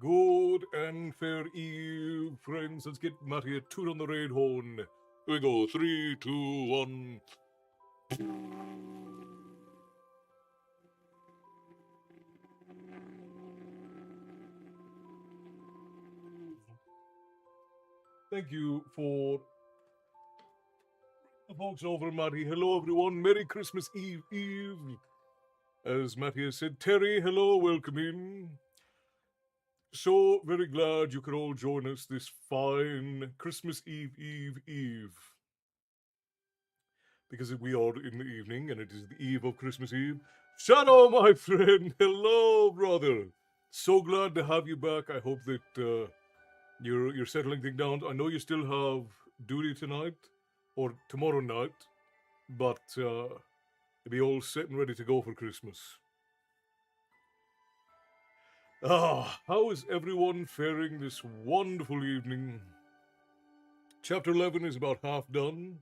Good and fair eve, friends. Let's get Matty a toot on the raid horn. Here we go. Three, two, one. Thank you for the folks over, Matty. Hello, everyone. Merry Christmas Eve. As Matty has said, Terry, hello, welcome in. So very glad you could all join us this fine Christmas Eve. Because we are in the evening and it is the eve of Christmas Eve. Shadow, my friend, hello, brother. So glad to have you back. I hope that you're settling things down. I know you still have duty tonight or tomorrow night, but you'll be all set and ready to go for Christmas. How is everyone faring this wonderful evening? Chapter 11 is about half done.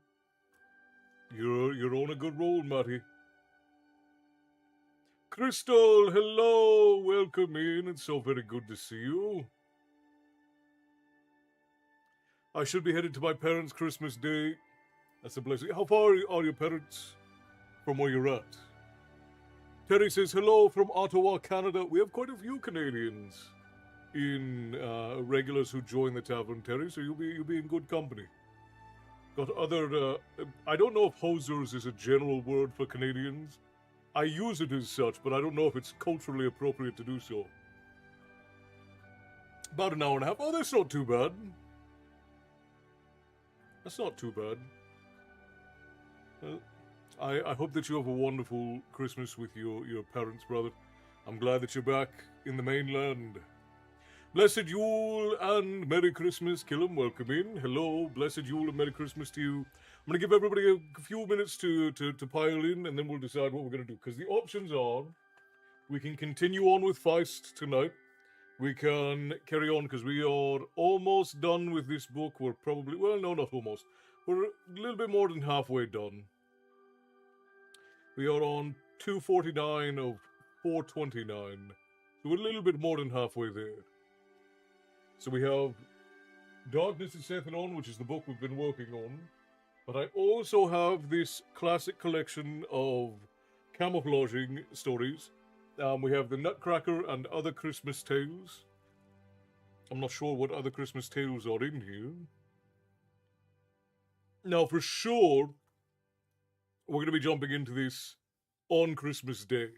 You're on a good roll, Matty. Crystal, hello, welcome in. It's so very good to see you. I should be headed to my parents' Christmas Day. That's a blessing. How far are your parents from where you're at? Terry says hello from Ottawa, Canada. We have quite a few Canadians in regulars who join the tavern, Terry. So you'll be in good company. Got other. I don't know if hosers is a general word for Canadians. I use it as such, but I don't know if it's culturally appropriate to do so. About an hour and a half. Oh, that's not too bad. That's not too bad. I hope that you have a wonderful Christmas with your parents, brother. I'm glad that you're back in the mainland. Blessed Yule and Merry Christmas. Killam, welcome in. Hello, blessed Yule and Merry Christmas to you. I'm going to give everybody a few minutes to pile in, and then we'll decide what we're going to do. Because the options are, we can continue on with Feist tonight. We can carry on because we are almost done with this book. We're probably, well, no, not almost. We're a little bit more than halfway done. We are on 249 of 429. So we're a little bit more than halfway there. So we have Darkness is Setting On, which is the book we've been working on. But I also have this classic collection of camouflaging stories. We have The Nutcracker and Other Christmas Tales. I'm not sure what other Christmas tales are in here. Now, for sure, we're going to be jumping into this on Christmas Day.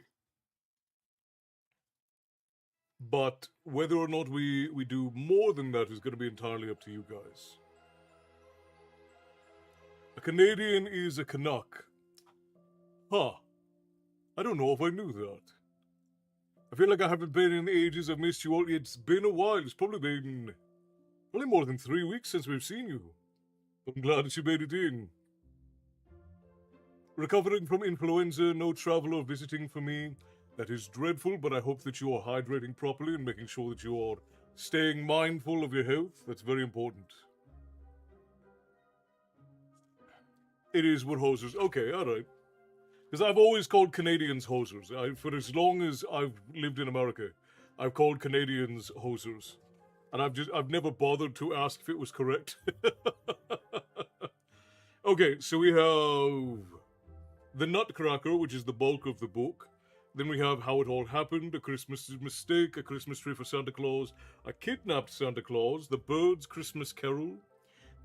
But whether or not we do more than that is going to be entirely up to you guys. A Canadian is a Canuck. Huh. I don't know if I knew that. I feel like I haven't been in ages. I've missed you all. It's been a while. It's probably more than 3 weeks since we've seen you. I'm glad that you made it in. Recovering from influenza, no travel or visiting for me. That is dreadful, but I hope that you are hydrating properly and making sure that you are staying mindful of your health. That's very important. It is what hosers. Okay, alright. Because I've always called Canadians hosers. For as long as I've lived in America, I've called Canadians hosers. And I've never bothered to ask if it was correct. Okay, so we have The Nutcracker, which is the bulk of the book. Then we have How It All Happened, A Christmas Mistake, A Christmas Tree for Santa Claus, A Kidnapped Santa Claus, The Birds' Christmas Carol,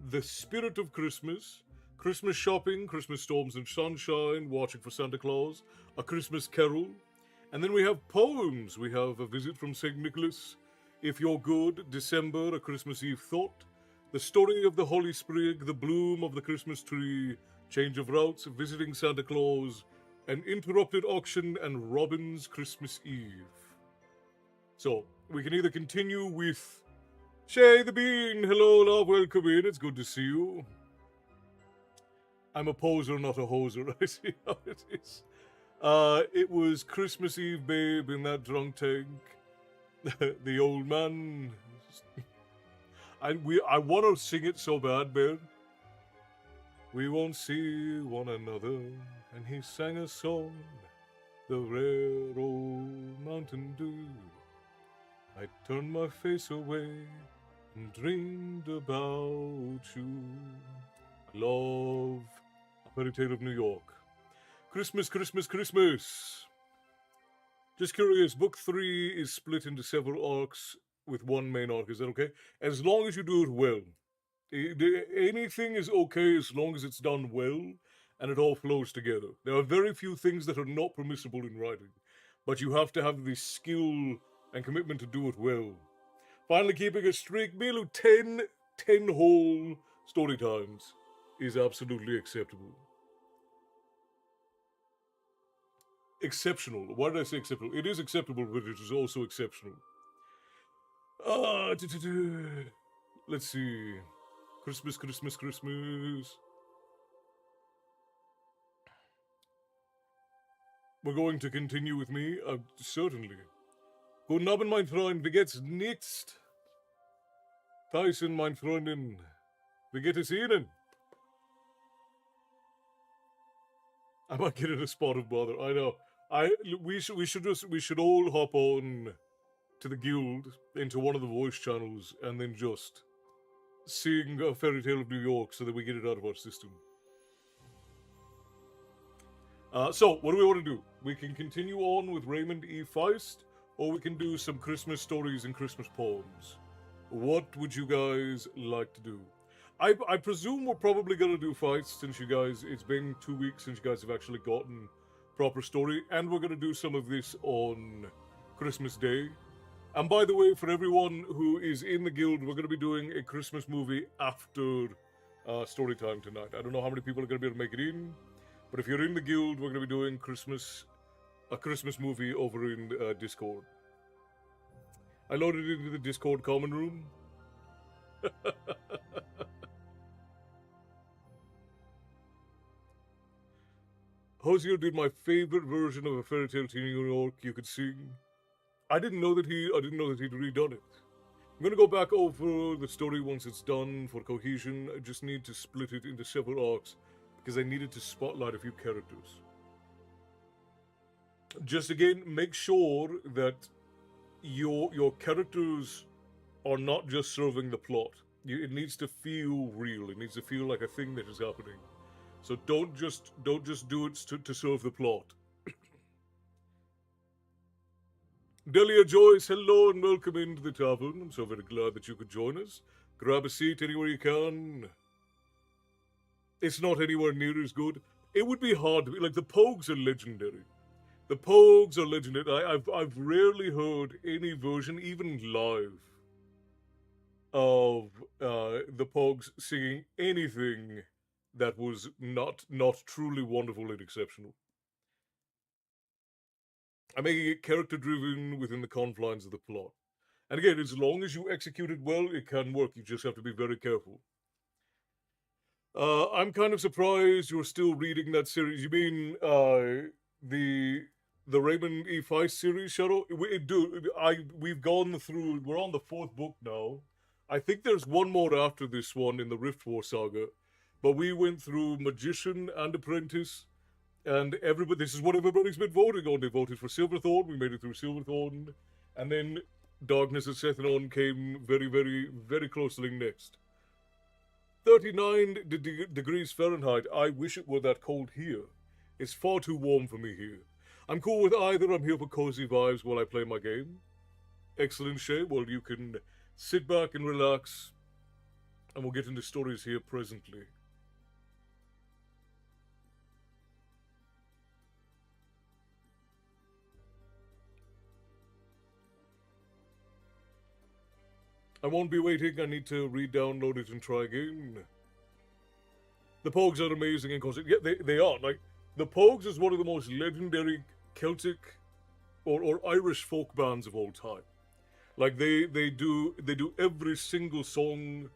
The Spirit of Christmas, Christmas Shopping, Christmas Storms and Sunshine, Watching for Santa Claus, A Christmas Carol. And then we have poems. We have A Visit from St. Nicholas, If You're Good, December, A Christmas Eve Thought, The Story of the Holly Sprig, The Bloom of the Christmas Tree, Change of Routes, Visiting Santa Claus, An Interrupted Auction, and Robin's Christmas Eve. So, we can either continue with Shay the Bean. Hello, love, welcome in. It's good to see you. I'm a poser, not a hoser. I see how it is. It was Christmas Eve, babe, in that drunk tank. The old man. I want to sing it so bad, babe. We won't see one another, and he sang a song, the rare old Mountain Dew. I turned my face away and dreamed about you. I love A Fairy Tale of New York. Christmas, Christmas, Christmas. Just curious, book 3 is split into several arcs with one main arc. Is that okay? As long as you do it well. Anything is okay as long as it's done well and it all flows together. There are very few things that are not permissible in writing, but you have to have the skill and commitment to do it well. Finally, keeping a streak, Milu, 10 whole story times is absolutely acceptable. Exceptional. Why did I say acceptable? It is acceptable, but it is also exceptional. Ah, let's see. Christmas, Christmas, Christmas. We're going to continue with me? Certainly. Guten Abend, mein Freund. Wie geht's nicht? Tyson, mein Freundin. Wie geht es Ihnen? I might get in a spot of bother. I know. We should all hop on to the guild into one of the voice channels and then just sing A Fairy Tale of New York so that we get it out of our system. So, what do we want to do? We can continue on with Raymond E. Feist, or we can do some Christmas stories and Christmas poems. What would you guys like to do? I presume we're probably going to do Feist since you guys, it's been 2 weeks since you guys have actually gotten proper story, and we're going to do some of this on Christmas Day. And by the way, for everyone who is in the guild, we're going to be doing a Christmas movie after story time tonight. I don't know how many people are going to be able to make it in, but if you're in the guild, we're going to be doing a Christmas movie over in Discord. I loaded it into the Discord common room. Hosier did my favorite version of A Fairy Tale to New York you could sing. I didn't know that he'd redone it. I'm gonna go back over the story once it's done for cohesion. I just need to split it into several arcs because I needed to spotlight a few characters. Just again, make sure that your characters are not just serving the plot. It needs to feel real. It needs to feel like a thing that is happening. So don't just do it to serve the plot. Delia Joyce, hello and welcome into the tavern. I'm so very glad that you could join us. Grab a seat anywhere you can. It's not anywhere near as good. It would be hard to be like the Pogues are legendary. The Pogues are legendary. I've rarely heard any version, even live, of the Pogues singing anything that was not truly wonderful and exceptional. I'm making it character driven within the confines of the plot. And again, as long as you execute it well, it can work. You just have to be very careful. I'm kind of surprised you're still reading that series. You mean the Raymond E. Feist series, Shadow? We've gone through. We're on the 4th book now. I think there's one more after this one in the Rift War saga, but we went through Magician and Apprentice, and everybody. This is what everybody's been voting on. They voted for Silverthorn. We made it through Silverthorn, and then Darkness and Sethanon came very, very, very closely next. 39 degrees Fahrenheit. I wish it were that cold here. It's far too warm for me here. I'm cool with either. I'm here for cozy vibes while I play my game. Excellent, Shay. Well, you can sit back and relax, and we'll get into stories here presently. I won't be waiting. I need to re-download it and try again. The Pogues are amazing in concert. Yeah, they are. Like, the Pogues is one of the most legendary Celtic or Irish folk bands of all time. Like, they do every single song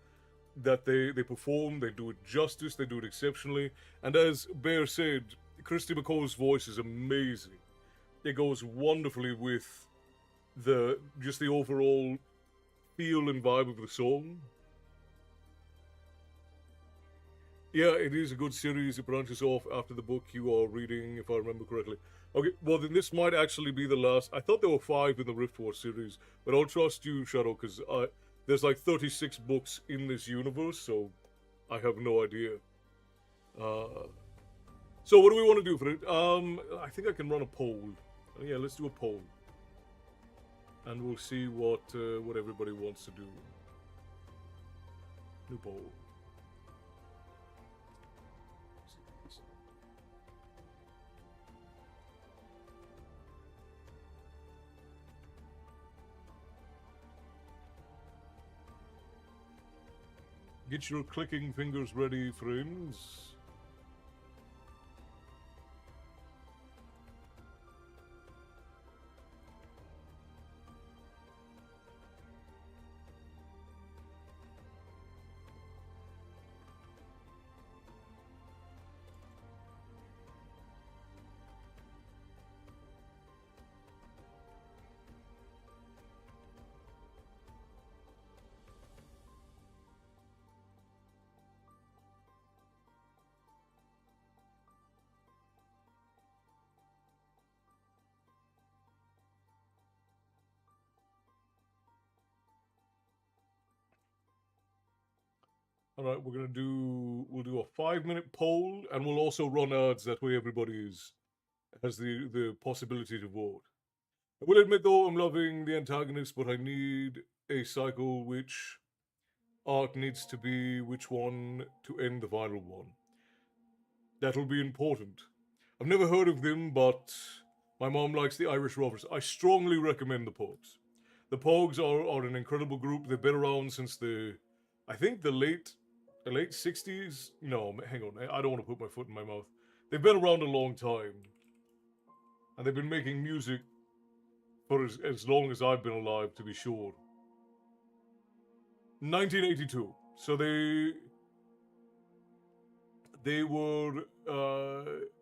that they perform. They do it justice. They do it exceptionally. And as Bear said, Christy McCall's voice is amazing. It goes wonderfully with the overall feel and vibe of the song. Yeah, it is a good series. It branches off after the book you are reading, if I remember correctly. Okay, well then this might actually be the last. I thought there were 5 in the Rift War series, but I'll trust you, Shadow, because there's like 36 books in this universe, so I have no idea. Uh, so what do we want to do for it? I think I can run a poll. Yeah, let's do a poll, and we'll see what everybody wants to do. New poll. Get your clicking fingers ready, friends. All right, we'll do a 5-minute poll, and we'll also run ads. That way, everybody has the possibility to vote. I will admit, though, I'm loving the antagonist, but I need a cycle which arc needs to be which one to end the final one. That'll be important. I've never heard of them, but my mom likes the Irish Rovers. I strongly recommend the Pogues. The Pogues are an incredible group. They've been around since I think the late 60s. No, hang on. I don't want to put my foot in my mouth. They've been around a long time, and they've been making music for as long as I've been alive, to be sure. 1982. So they were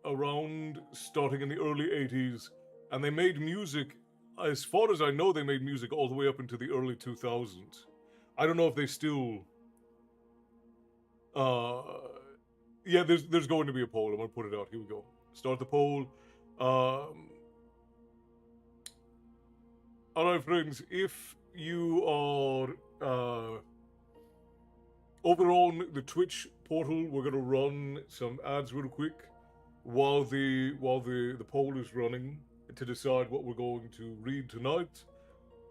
around starting in the early 80s, and they made music. As far as I know, they made music all the way up into the early 2000s. I don't know if they still. Uh, yeah, there's going to be a poll. I'm gonna put it out. Here we go. Start the poll. All right, friends. If you are over on the Twitch portal, we're gonna run some ads real quick while the poll is running to decide what we're going to read tonight,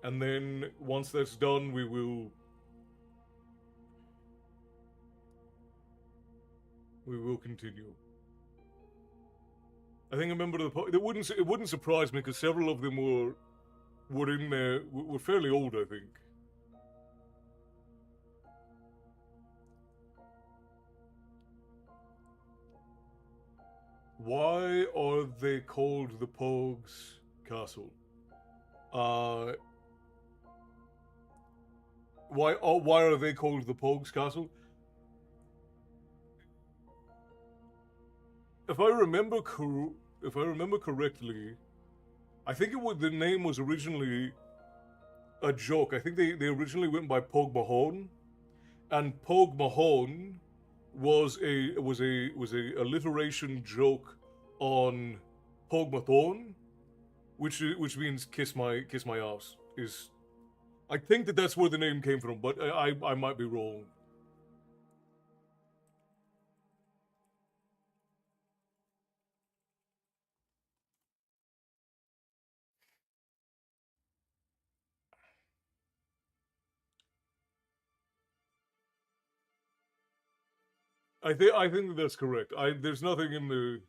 and then once that's done, we will continue. I think a member of the poll. It wouldn't surprise me because several of them were in there were fairly old, I think. Why are they called the Pogues Castle? Uh, why are they called the Pogues Castle? If I remember correctly, I think the name was originally a joke. I think they originally went by Pogue Mahone, and Pogue Mahone was a alliteration joke on Pogue Mathon, which means kiss my ass. Is I think that's where the name came from, but I might be wrong. I think that's correct. There's nothing in the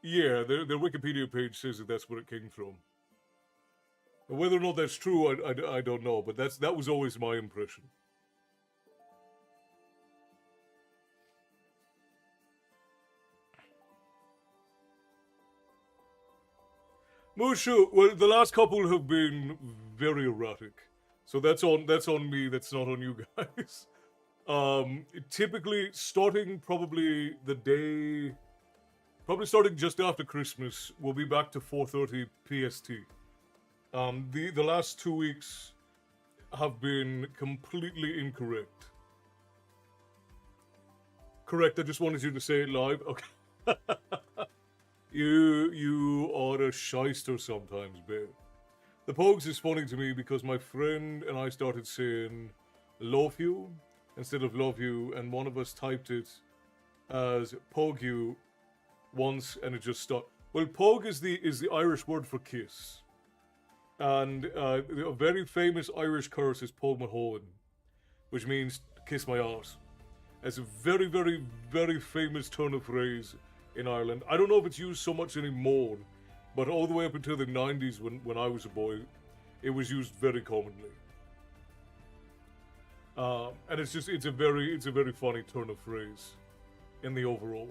yeah their Wikipedia page says that's where it came from. Whether or not that's true, I don't know, but that was always my impression. Mushu, well, the last couple have been very erratic, so that's on me. That's not on you guys. Typically starting probably starting just after Christmas, we'll be back to 4:30 PST. The last 2 weeks have been completely incorrect. Correct. I just wanted you to say it live. Okay. You are a shyster sometimes, babe. The Pogues is funny to me because my friend and I started saying love you instead of love you, and one of us typed it as Pogue you once, and it just stopped. Well, Pogue is the Irish word for kiss, and a very famous Irish curse is Pogue Mahone, which means kiss my arse. It's a very, very, very famous turn of phrase in Ireland. I don't know if it's used so much anymore, but all the way up until the 90s when I was a boy, it was used very commonly. And it's a very funny turn of phrase in the overall.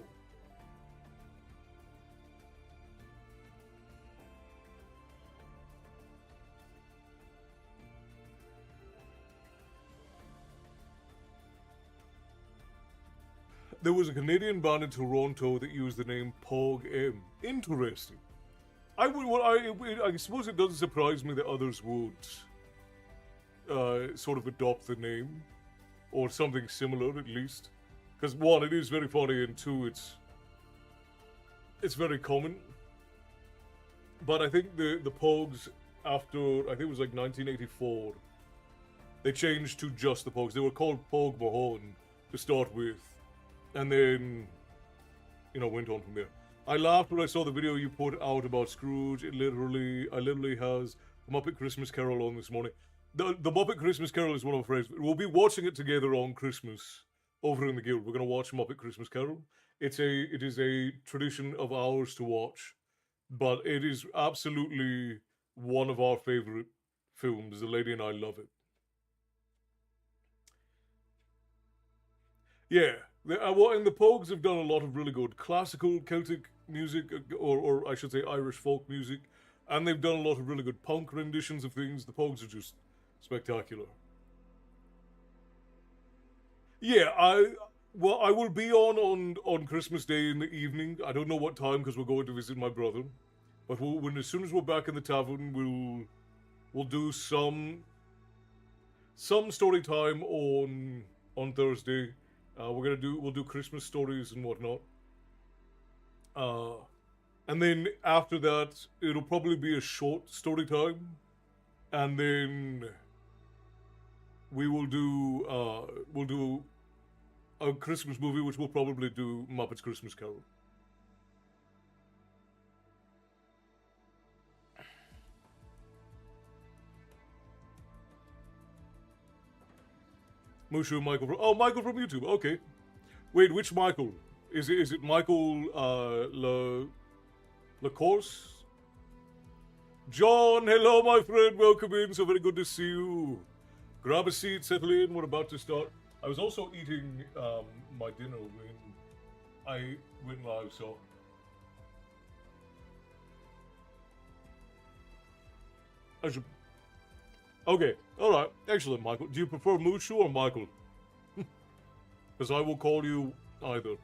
There was a Canadian band in Toronto that used the name Pog M. Interesting. I suppose it doesn't surprise me that others would sort of adopt the name or something similar at least, because one, it is very funny, and two, it's very common. But I think the Pogues after I think it was like 1984, they changed to just the Pogues. They were called Pogue Mahone to start with, and then went on from there. I laughed when I saw the video you put out about Scrooge. I literally has Muppet Christmas Carol on this morning. The Muppet Christmas Carol is one of our friends. We'll be watching it together on Christmas over in the guild. We're going to watch Muppet Christmas Carol. It is a tradition of ours to watch, but it is absolutely one of our favorite films. The lady and I love it. Yeah, and the Pogues have done a lot of really good classical Celtic music, or I should say Irish folk music, and they've done a lot of really good punk renditions of things. The Pogues are just spectacular. Yeah, I will be on Christmas Day in the evening. I don't know what time because we're going to visit my brother, but when as soon as we're back in the tavern, we'll do some story time on Thursday. We'll do Christmas stories and whatnot. Uh, and then after that, it'll probably be a short story time, and then we'll do a Christmas movie, which we'll probably do Muppets Christmas Carol. Mushu Michael Michael from YouTube. Okay, wait, which Michael? Is it Michael Lacourse? John, hello, my friend. Welcome in. So very good to see you. Grab a seat, settle in. We're about to start. I was also eating my dinner when I went live, so. I should. Okay, alright. Excellent, Michael. Do you prefer Mushu or Michael? Because I will call you either.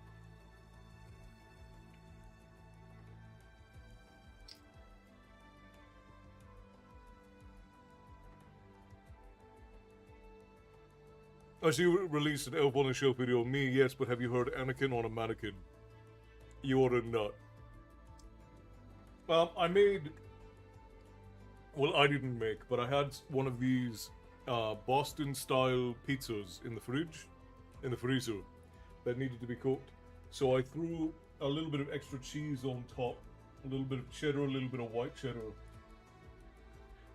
I see you released an Elf on a Shelf video. Me, yes, but have you heard Anakin on a mannequin? You are a nut. I made. Well, I didn't make, but I had one of these Boston style pizzas in the fridge, in the freezer, that needed to be cooked. So I threw a little bit of extra cheese on top, a little bit of cheddar, a little bit of white cheddar.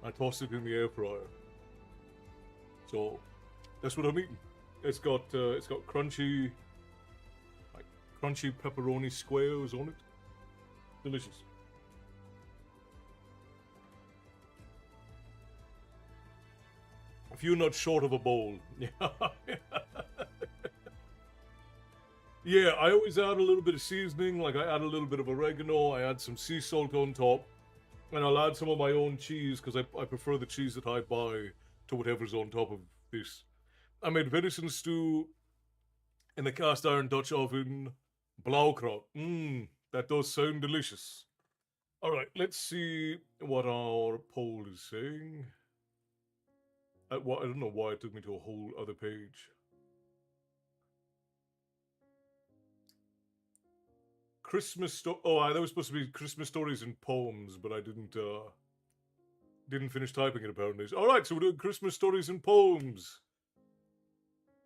I tossed it in the air fryer. So that's what I'm eating. It's got crunchy, like crunchy pepperoni squares on it. Delicious. A few nuts short of a bowl. Yeah. Yeah, I always add a little bit of seasoning. Like I add a little bit of oregano. I add some sea salt on top, and I'll add some of my own cheese because I prefer the cheese that I buy to whatever's on top of this. I made venison stew in the cast iron Dutch oven. Blaukraut. Mmm, that does sound delicious. Alright, let's see what our poll is saying. I don't know why it took me to a whole other page. that was supposed to be Christmas stories and poems, but I didn't finish typing it apparently. All right, so we're doing Christmas stories and poems.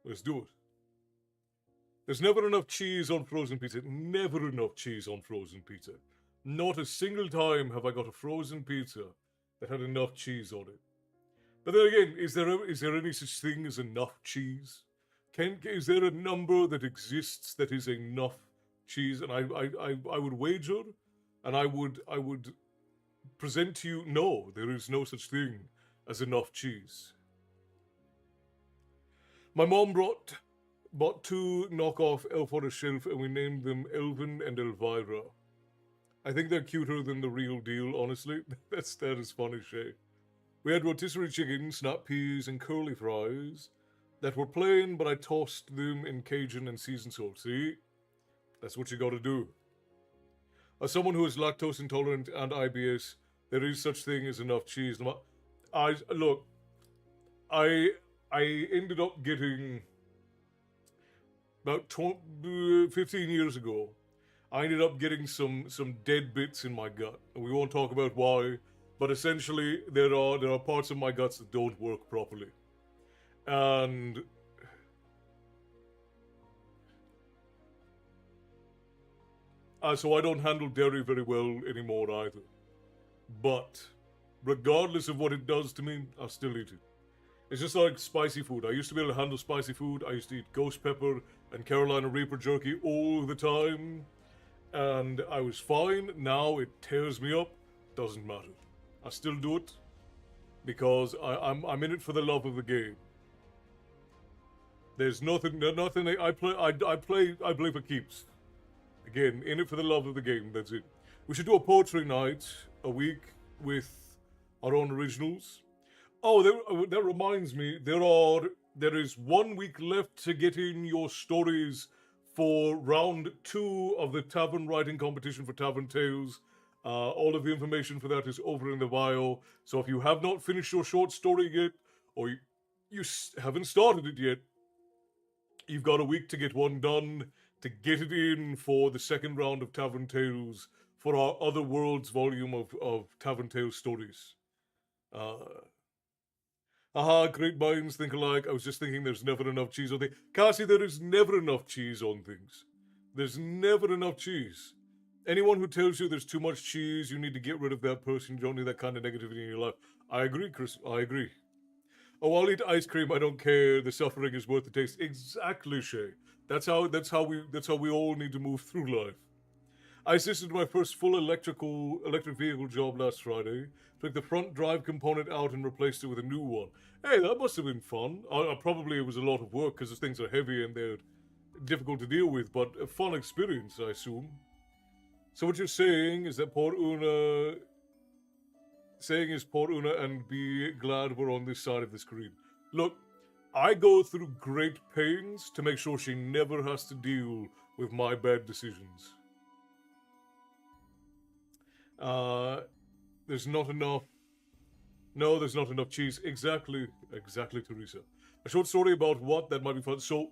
Let's do it. There's never enough cheese on frozen pizza. Never enough cheese on frozen pizza. Not a single time have I got a frozen pizza that had enough cheese on it. But then again, is there any such thing as enough cheese? Is there a number that exists that is enough cheese? And I would wager, and I would present to you, no, there is no such thing as enough cheese. My mom bought two knockoff elf on a shelf, and we named them Elvin and Elvira. I think they're cuter than the real deal, honestly. That is funny, Shay. We had rotisserie chicken, snap peas, and curly fries that were plain, but I tossed them in Cajun and seasoned salt. See? That's what you gotta do. As someone who is lactose intolerant and IBS, there is such thing as enough cheese. Look, I ended up getting about 15 years ago. I ended up getting some dead bits in my gut, and we won't talk about why. But essentially, there are parts of my guts that don't work properly, and so I don't handle dairy very well anymore either. But regardless of what it does to me, I still eat it. It's just like spicy food. I used to be able to handle spicy food. I used to eat ghost pepper and Carolina Reaper jerky all the time, and I was fine. Now it tears me up. Doesn't matter. I still do it because I'm in it for the love of the game. There's nothing I play for keeps. Again, in it for the love of the game. That's it. We should do a poetry night a week with our own originals. Oh, that reminds me. There is 1 week left to get in your stories for round 2 of the tavern writing competition for Tavern Tales. All of the information for that is over in the bio. So if you have not finished your short story yet, or you haven't started it yet, you've got a week to get one done to get it in for the second round of Tavern Tales for our Other Worlds volume of Tavern Tales stories. Great minds think alike. I was just thinking there's never enough cheese on things. Cassie, there is never enough cheese on things. There's never enough cheese. Anyone who tells you there's too much cheese, you need to get rid of that person. You don't need that kind of negativity in your life. I agree, Chris. I agree. Oh, I'll eat ice cream. I don't care. The suffering is worth the taste. Exactly, Shay. That's how we all need to move through life. I assisted my first full electric vehicle job last Friday. Took the front drive component out and replaced it with a new one. Hey, that must have been fun. Probably it was a lot of work because the things are heavy and they're difficult to deal with, but a fun experience, I assume. So what you're saying is that poor Una and be glad we're on this side of the screen. Look, I go through great pains to make sure she never has to deal with my bad decisions. There's not enough. No, there's not enough cheese. Exactly, Teresa. A short story about what? That might be fun. So,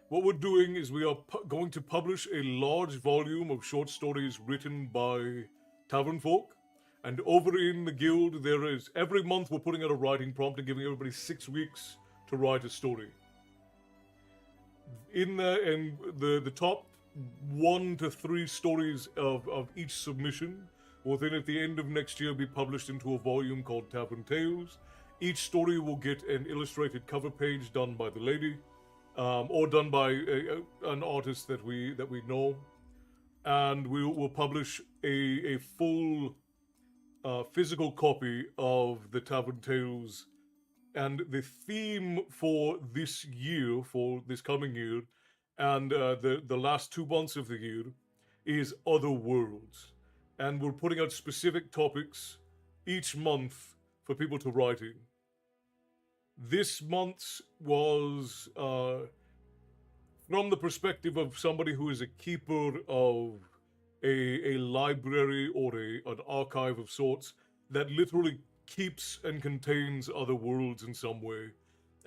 what we're doing is we are going to publish a large volume of short stories written by tavern folk. And over in the guild, every month we're putting out a writing prompt and giving everybody 6 weeks to write a story. In there, and the top 1 to 3 stories of each submission will then at the end of next year be published into a volume called Tavern Tales. Each story will get an illustrated cover page done by the lady, or done by an artist that we know, and we will publish a full physical copy of the Tavern Tales. And the theme for this year, for this coming year, and the last 2 months of the year, is Other Worlds. And we're putting out specific topics each month for people to write in. This month's was from the perspective of somebody who is a keeper of a library or an archive of sorts that literally keeps and contains other worlds in some way.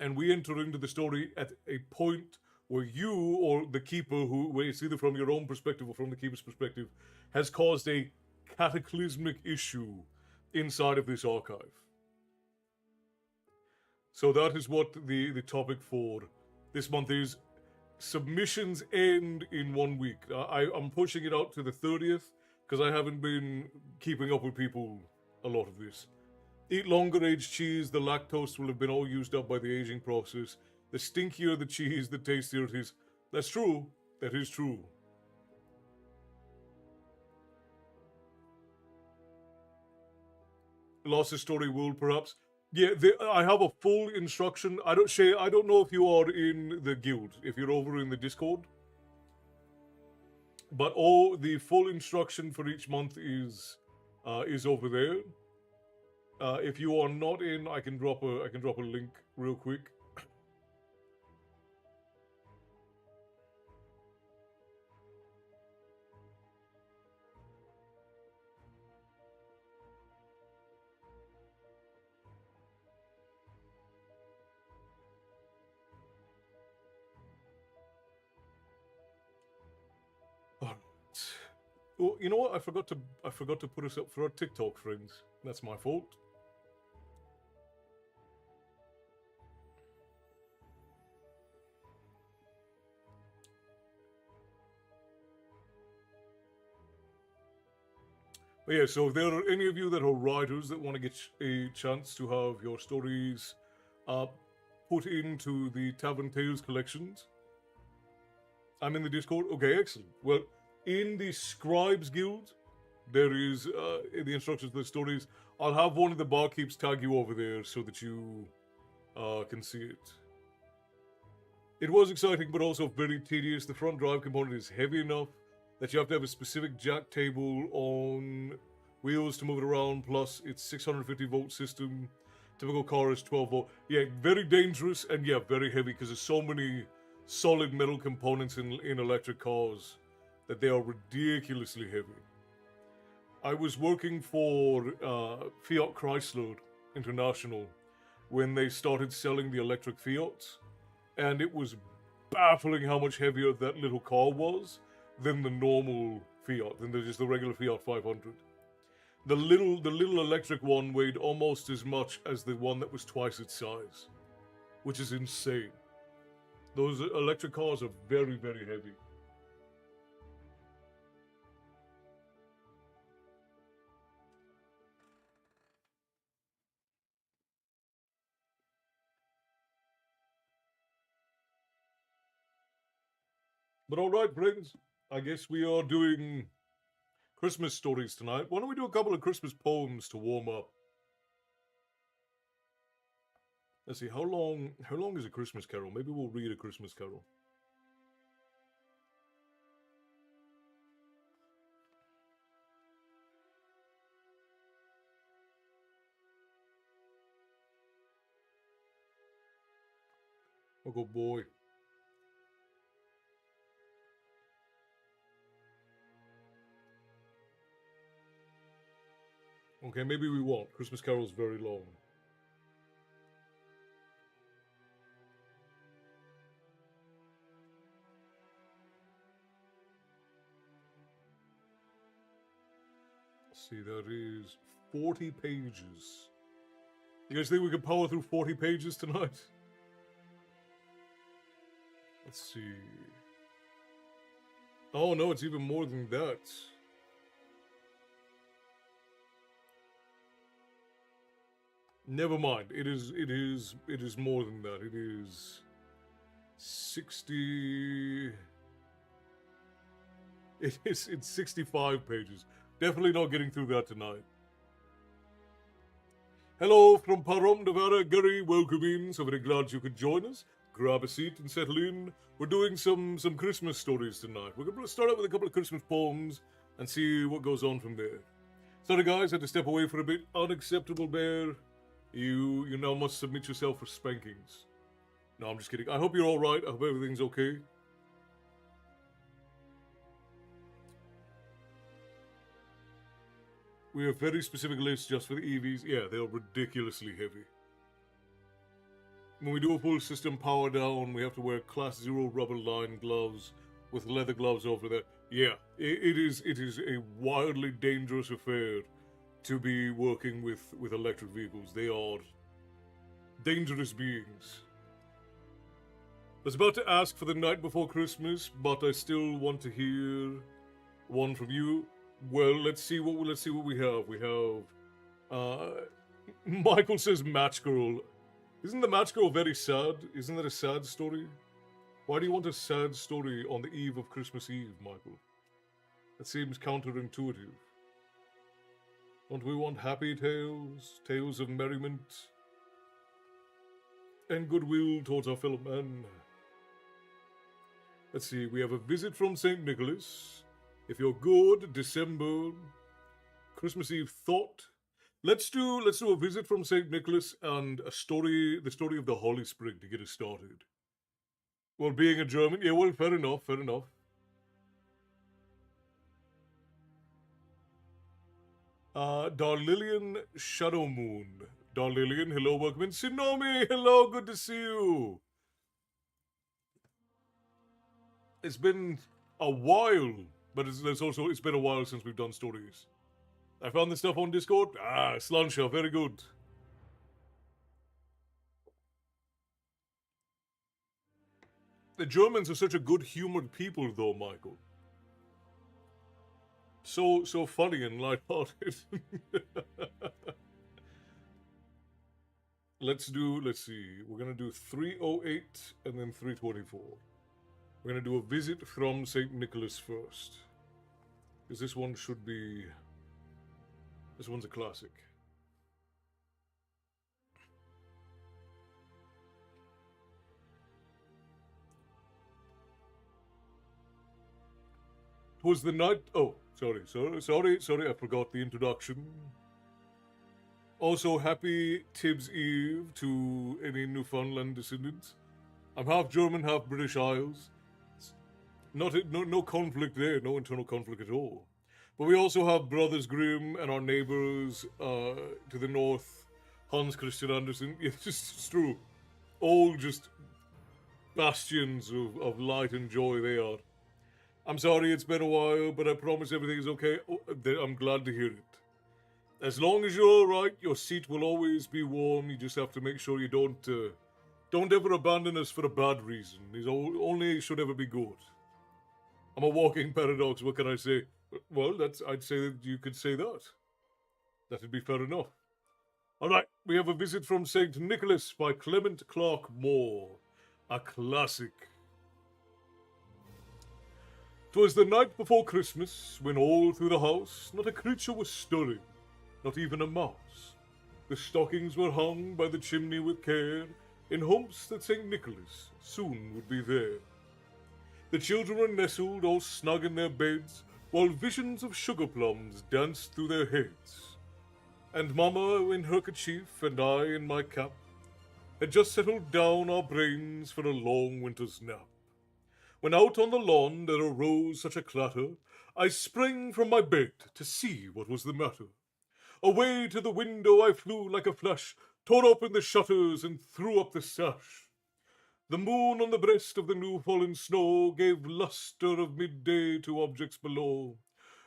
And we enter into the story at a point where you or the keeper, where it's either from your own perspective or from the keeper's perspective, has caused a cataclysmic issue inside of this archive. So that is what the topic for this month is. Submissions end in 1 week. I'm pushing it out to the 30th because I haven't been keeping up with people a lot of this. Eat longer aged cheese, the lactose will have been all used up by the aging process. The stinkier the cheese, the tastier it is. That's true. That is true. Lost Story World, perhaps. Yeah, I have a full instruction. I don't know if you are in the guild, if you're over in the Discord. But all the full instruction for each month is over there. If you are not in, I can drop a link real quick. Oh, you know what? I forgot to put us up for our TikTok friends. That's my fault. But yeah, so if there are any of you that are writers that want to get a chance to have your stories put into the Tavern Tales collections, I'm in the Discord. Okay, excellent. Well, in the Scribes Guild, there is in the instructions for the stories. I'll have one of the barkeeps tag you over there so that you can see it. It was exciting, but also very tedious. The front drive component is heavy enough that you have to have a specific jack table on wheels to move it around, plus it's 650 volt system. Typical car is 12 volt. Yeah, very dangerous, and yeah, very heavy because there's so many solid metal components in electric cars that they are ridiculously heavy. I was working for Fiat Chrysler International when they started selling the electric Fiats, and it was baffling how much heavier that little car was than the normal Fiat, than just the regular Fiat 500. The little electric one weighed almost as much as the one that was twice its size, which is insane. Those electric cars are very, very heavy. But alright, friends, I guess we are doing Christmas stories tonight. Why don't we do a couple of Christmas poems to warm up? Let's see, how long is a Christmas carol? Maybe we'll read a Christmas carol. Oh, good boy. Okay, maybe we won't. Christmas carol's very long. Let's see, that is 40 pages. You guys think we can power through 40 pages tonight? Let's see. Oh no, it's even more than that. Never mind. It is more than that. It is 60. It's 65 pages. Definitely not getting through that tonight. Hello from Parom, Nevada. Gary, welcome in. So very glad you could join us. Grab a seat and settle in. We're doing some Christmas stories tonight. We're going to start out with a couple of Christmas poems and see what goes on from there. Sorry guys, had to step away for a bit. Unacceptable bear. You now must submit yourself for spankings. No, I'm just kidding. I hope you're alright. I hope everything's okay. We have very specific lists just for the EVs. Yeah, they are ridiculously heavy. when we do a full system power down, we have to wear class 0 rubber lined gloves with leather gloves over there. Yeah, it is a wildly dangerous affair to be working with electric vehicles. They are dangerous beings. I was about to ask for the night before Christmas, but I still want to hear one from you. Well, let's see what we have. We have Michael says Match Girl. Isn't the Match Girl very sad? Isn't that a sad story? Why do you want a sad story on the eve of Christmas Eve, Michael? That seems counterintuitive. Don't we want happy tales, tales of merriment, and goodwill towards our fellow man? Let's see, we have a visit from St. Nicholas. If you're good, December, Christmas Eve thought. Let's do a visit from St. Nicholas and the story of the Holy Spring to get us started. Well, being a German, yeah, well, fair enough. Darlilian Shadow Moon. Darlilian, hello, welcome in. Sinomi, hello, good to see you. It's been a while, but it's been a while since we've done stories. I found this stuff on Discord. Slansha, very good. The Germans are such a good-humored people, though, Michael. So funny and light-hearted. Let's see. We're gonna do 308 and then 324. We're gonna do a visit from St. Nicholas first. Because this one should be... This one's a classic. 'Twas the night... Oh, sorry, I forgot the introduction. Also, happy Tibbs Eve to any Newfoundland descendants. I'm half German, half British Isles. No conflict there, no internal conflict at all. But we also have Brothers Grimm and our neighbors to the north, Hans Christian Andersen. It's true. All just bastions of light and joy they are. I'm sorry it's been a while, but I promise everything's okay. I'm glad to hear it. As long as you're alright, your seat will always be warm. You just have to make sure you don't ever abandon us for a bad reason. It only should ever be good. I'm a walking paradox, what can I say? Well, I'd say that you could say that. That'd be fair enough. Alright, we have a visit from St. Nicholas by Clement Clark Moore. A classic. 'Twas the night before Christmas, when all through the house not a creature was stirring, not even a mouse. The stockings were hung by the chimney with care, in hopes that St. Nicholas soon would be there. The children were nestled all snug in their beds, while visions of sugar plums danced through their heads. And Mamma in her kerchief and I in my cap had just settled down our brains for a long winter's nap. When out on the lawn there arose such a clatter, I sprang from my bed to see what was the matter. Away to the window I flew like a flash, tore open the shutters and threw up the sash. The moon on the breast of the new-fallen snow gave lustre of midday to objects below,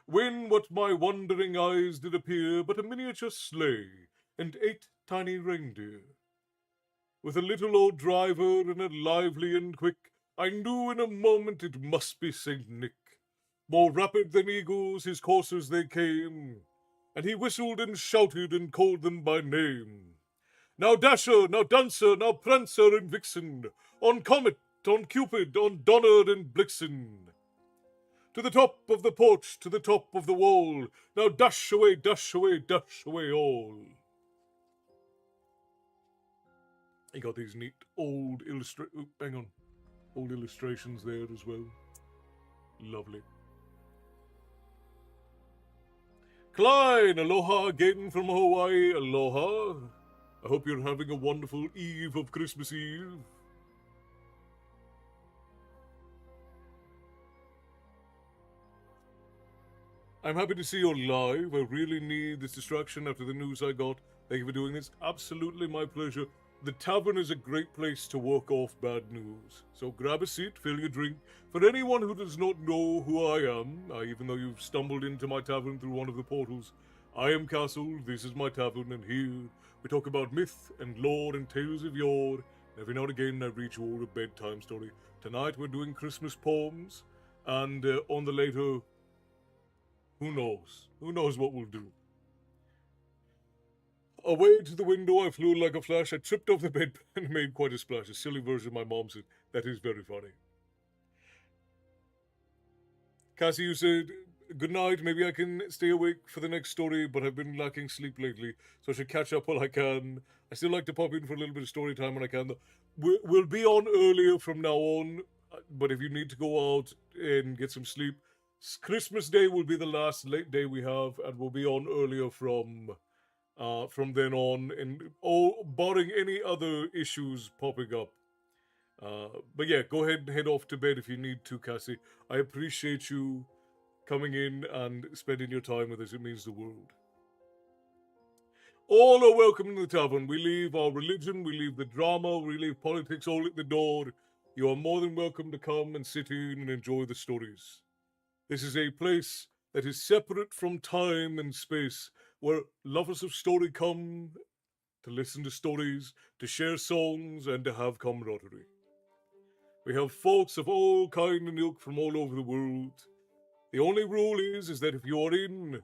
when what my wondering eyes did appear but a miniature sleigh and 8 tiny reindeer. With a little old driver and a lively and quick, I knew in a moment it must be Saint Nick. More rapid than eagles his coursers they came, and he whistled and shouted and called them by name. Now Dasher, now Dancer, now Prancer and Vixen, on Comet, on Cupid, on Donner and Blitzen. To the top of the porch, to the top of the wall, now dash away, dash away, dash away all. He got these neat old old illustrations there as well. Lovely. Klein, aloha again from Hawaii, aloha. I hope you're having a wonderful eve of Christmas Eve. I'm happy to see you're live. I really need this distraction after the news I got. Thank you for doing this. Absolutely my pleasure. the tavern is a great place to work off bad news. So grab a seat, fill your drink. For anyone who does not know who I am, even though you've stumbled into my tavern through one of the portals, I am Castle, this is my tavern, and here we talk about myth and lore and tales of yore. Every now and again I read you all a bedtime story. Tonight we're doing Christmas poems, and on the later, who knows? Who knows what we'll do? Away to the window I flew like a flash. I tripped off the bed and made quite a splash. A silly version my mom said. That is very funny. Cassie, you said, good night. Maybe I can stay awake for the next story, but I've been lacking sleep lately, so I should catch up while I can. I still like to pop in for a little bit of story time when I can, though. We'll be on earlier from now on, but if you need to go out and get some sleep, Christmas Day will be the last late day we have, and we'll be on earlier from then on, and barring any other issues popping up. But yeah, go ahead and head off to bed if you need to, Cassie. I appreciate you coming in and spending your time with us. It means the world. All are welcome in the tavern. We leave our religion, we leave the drama, we leave politics all at the door. You are more than welcome to come and sit in and enjoy the stories. This is a place that is separate from time and space, where lovers of story come to listen to stories, to share songs, and to have camaraderie. We have folks of all kind and ilk from all over the world. The only rule is that if you're in,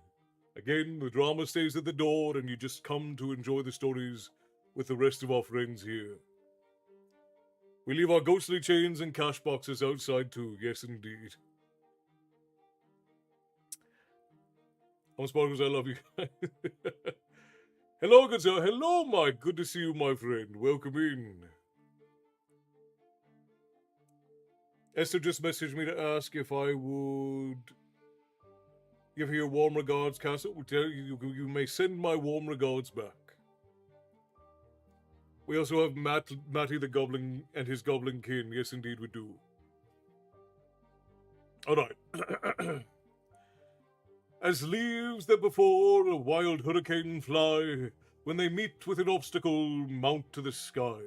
again, the drama stays at the door and you just come to enjoy the stories with the rest of our friends here. We leave our ghostly chains and cash boxes outside too, yes indeed. I'm Sparkles, I love you. Hello, good sir. Hello, Mike. Good to see you, my friend. Welcome in. Esther just messaged me to ask if I would give her your warm regards, Castle. Will tell you may send my warm regards back. We also have Matty the Goblin and his Goblin Kin. Yes, indeed, we do. All right. As leaves that before a wild hurricane fly, when they meet with an obstacle, mount to the sky.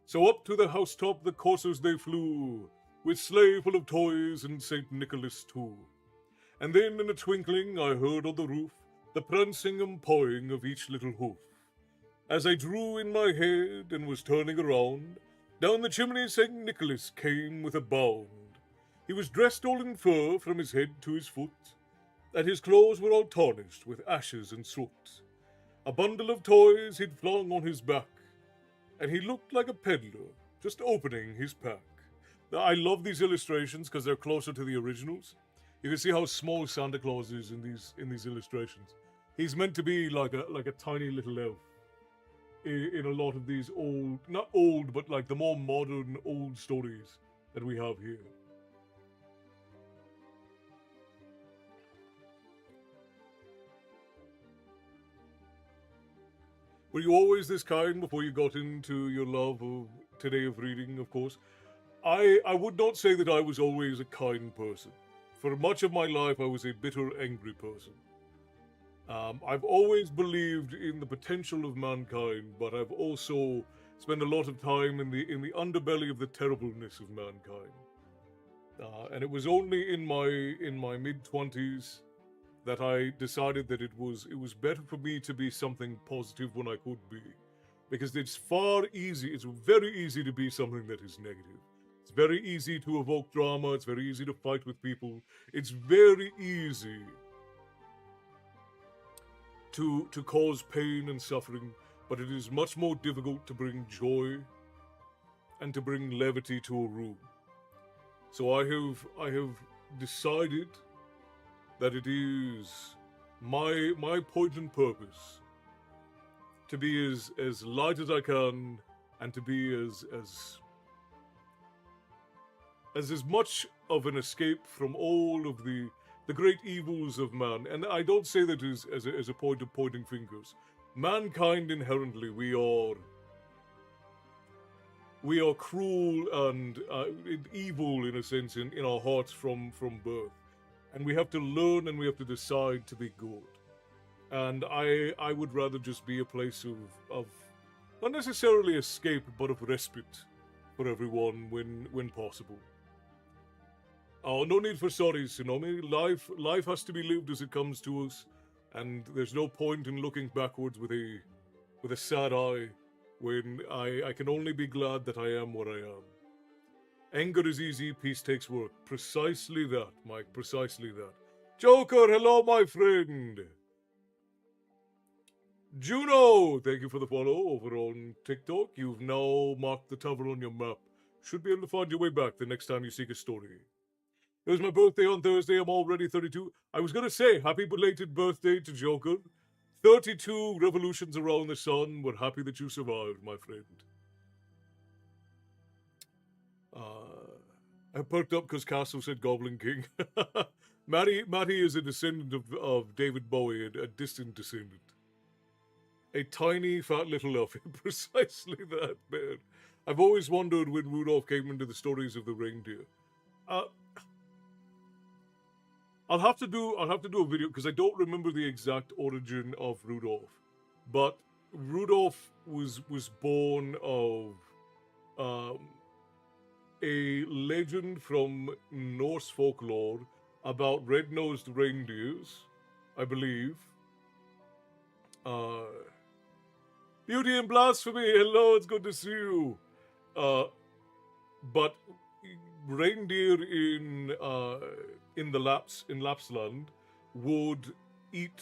So up to the housetop the coursers they flew, with sleigh full of toys and St. Nicholas too. And then in a twinkling I heard on the roof the prancing and pawing of each little hoof. As I drew in my head and was turning around, down the chimney St. Nicholas came with a bound. He was dressed all in fur from his head to his foot, and his clothes were all tarnished with ashes and soot. A bundle of toys he'd flung on his back, and he looked like a peddler just opening his pack. Now, I love these illustrations because they're closer to the originals. You can see how small Santa Claus is in these illustrations. He's meant to be like a tiny little elf in a lot of these old, not old, but like the more modern old stories that we have here. Were you always this kind before you got into your love of today of reading, of course? I would not say that I was always a kind person. For much of my life, I was a bitter, angry person. I've always believed in the potential of mankind, but I've also spent a lot of time in the underbelly of the terribleness of mankind. And it was only in my mid-20s that I decided that it was better for me to be something positive when I could be, because it's very easy to be something that is negative. It's very easy to evoke drama. It's very easy to fight with people. It's very easy to cause pain and suffering, but it is much more difficult to bring joy and to bring levity to a room. So I have decided that it is my point and purpose to be as light as I can, and to be as much of an escape from all of the great evils of man. And I don't say that as a point of pointing fingers. Mankind inherently, we are cruel and evil in a sense in our hearts from birth. And we have to learn and we have to decide to be good. And I would rather just be a place of not necessarily escape, but of respite for everyone when possible. Oh, no need for sorries, Tsunami. Life has to be lived as it comes to us, and there's no point in looking backwards with a sad eye when I can only be glad that I am what I am. Anger is easy, peace takes work. Precisely that, Mike, precisely that. Joker, hello, my friend. Juno, thank you for the follow over on TikTok. You've now marked the tavern on your map. Should be able to find your way back the next time you seek a story. It was my birthday on Thursday. I'm already 32. I was going to say happy belated birthday to Joker. 32 revolutions around the sun. We're happy that you survived, my friend. I perked up because Castle said Goblin King. Matty is a descendant of David Bowie, a distant descendant. A tiny, fat little elf. Precisely that, man. I've always wondered when Rudolph came into the stories of the reindeer. I'll have to do a video because I don't remember the exact origin of Rudolph, but Rudolph was born of a legend from Norse folklore about red-nosed reindeers, I believe. Beauty and Blasphemy, hello, it's good to see you. But reindeer in Lapsland would eat,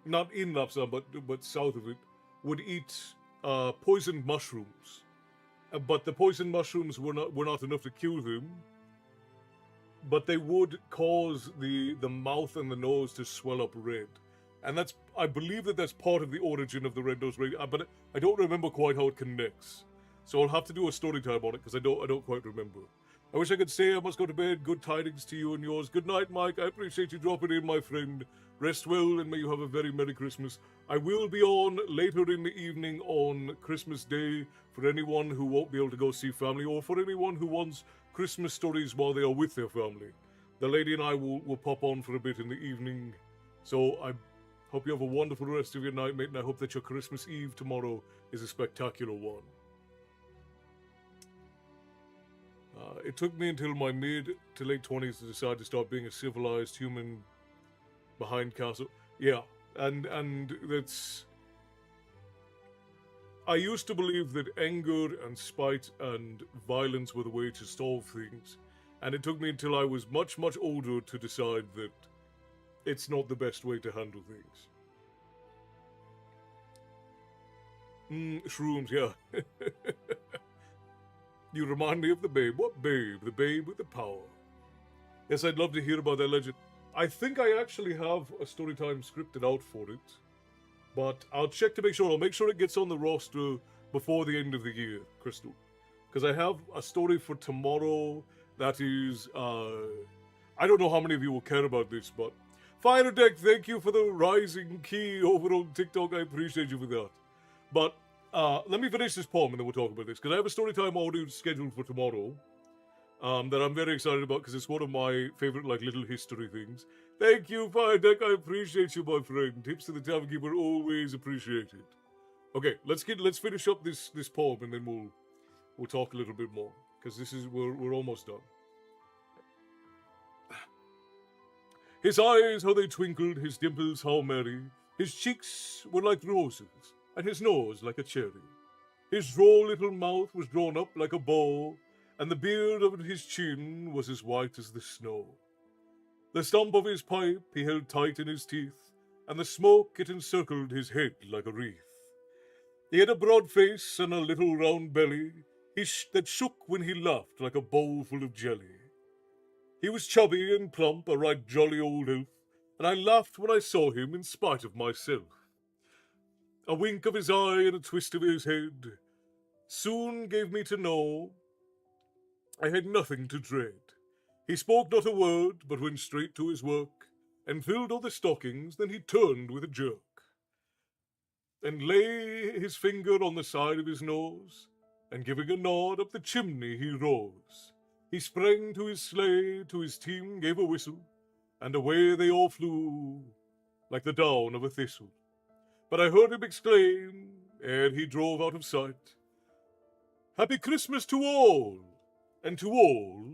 not in Lapsland but south of it, would eat poisoned mushrooms. But the poisoned mushrooms were not enough to kill them. But they would cause the mouth and the nose to swell up red. And I believe that's part of the origin of the red-nosed reindeer, but I don't remember quite how it connects. So I'll have to do a story time on it because I don't quite remember. I wish I could say I must go to bed. Good tidings to you and yours. Good night, Mike. I appreciate you dropping in, my friend. Rest well and may you have a very Merry Christmas. I will be on later in the evening on Christmas Day for anyone who won't be able to go see family or for anyone who wants Christmas stories while they are with their family. The lady and I will pop on for a bit in the evening. So I hope you have a wonderful rest of your night, mate, and I hope that your Christmas Eve tomorrow is a spectacular one. It took me until my mid to late 20s to decide to start being a civilized human behind castle. Yeah, and that's... I used to believe that anger and spite and violence were the way to solve things. And it took me until I was much, much older to decide that it's not the best way to handle things. Shrooms, yeah. You remind me of the babe. What babe? The babe with the power. Yes, I'd love to hear about that legend. I think I actually have a storytime scripted out for it. But I'll check to make sure. I'll make sure it gets on the roster before the end of the year, Crystal. Because I have a story for tomorrow that is... I don't know how many of you will care about this, but... Fire Deck, thank you for the rising key over on TikTok. I appreciate you for that. But let me finish this poem and then we'll talk about this. Because I have a storytime audio scheduled for tomorrow that I'm very excited about because it's one of my favorite little history things. Thank you, Fire Deck. I appreciate you, my friend. Tips to the Tavern Keeper always appreciated. Okay, let's finish up this poem and then we'll talk a little bit more because we're almost done. His eyes, how they twinkled, his dimples, how merry. His cheeks were like roses, and his nose like a cherry. His droll little mouth was drawn up like a bow, and the beard of his chin was as white as the snow. The stump of his pipe he held tight in his teeth, and the smoke it encircled his head like a wreath. He had a broad face and a little round belly, that shook when he laughed like a bowl full of jelly. He was chubby and plump, a right jolly old elf, and I laughed when I saw him in spite of myself. A wink of his eye and a twist of his head soon gave me to know I had nothing to dread. He spoke not a word, but went straight to his work, and filled all the stockings, then he turned with a jerk, and lay his finger on the side of his nose, and giving a nod up the chimney he rose. He sprang to his sleigh, to his team gave a whistle, and away they all flew, like the down of a thistle. But I heard him exclaim, And he drove out of sight. Happy Christmas to all, and to all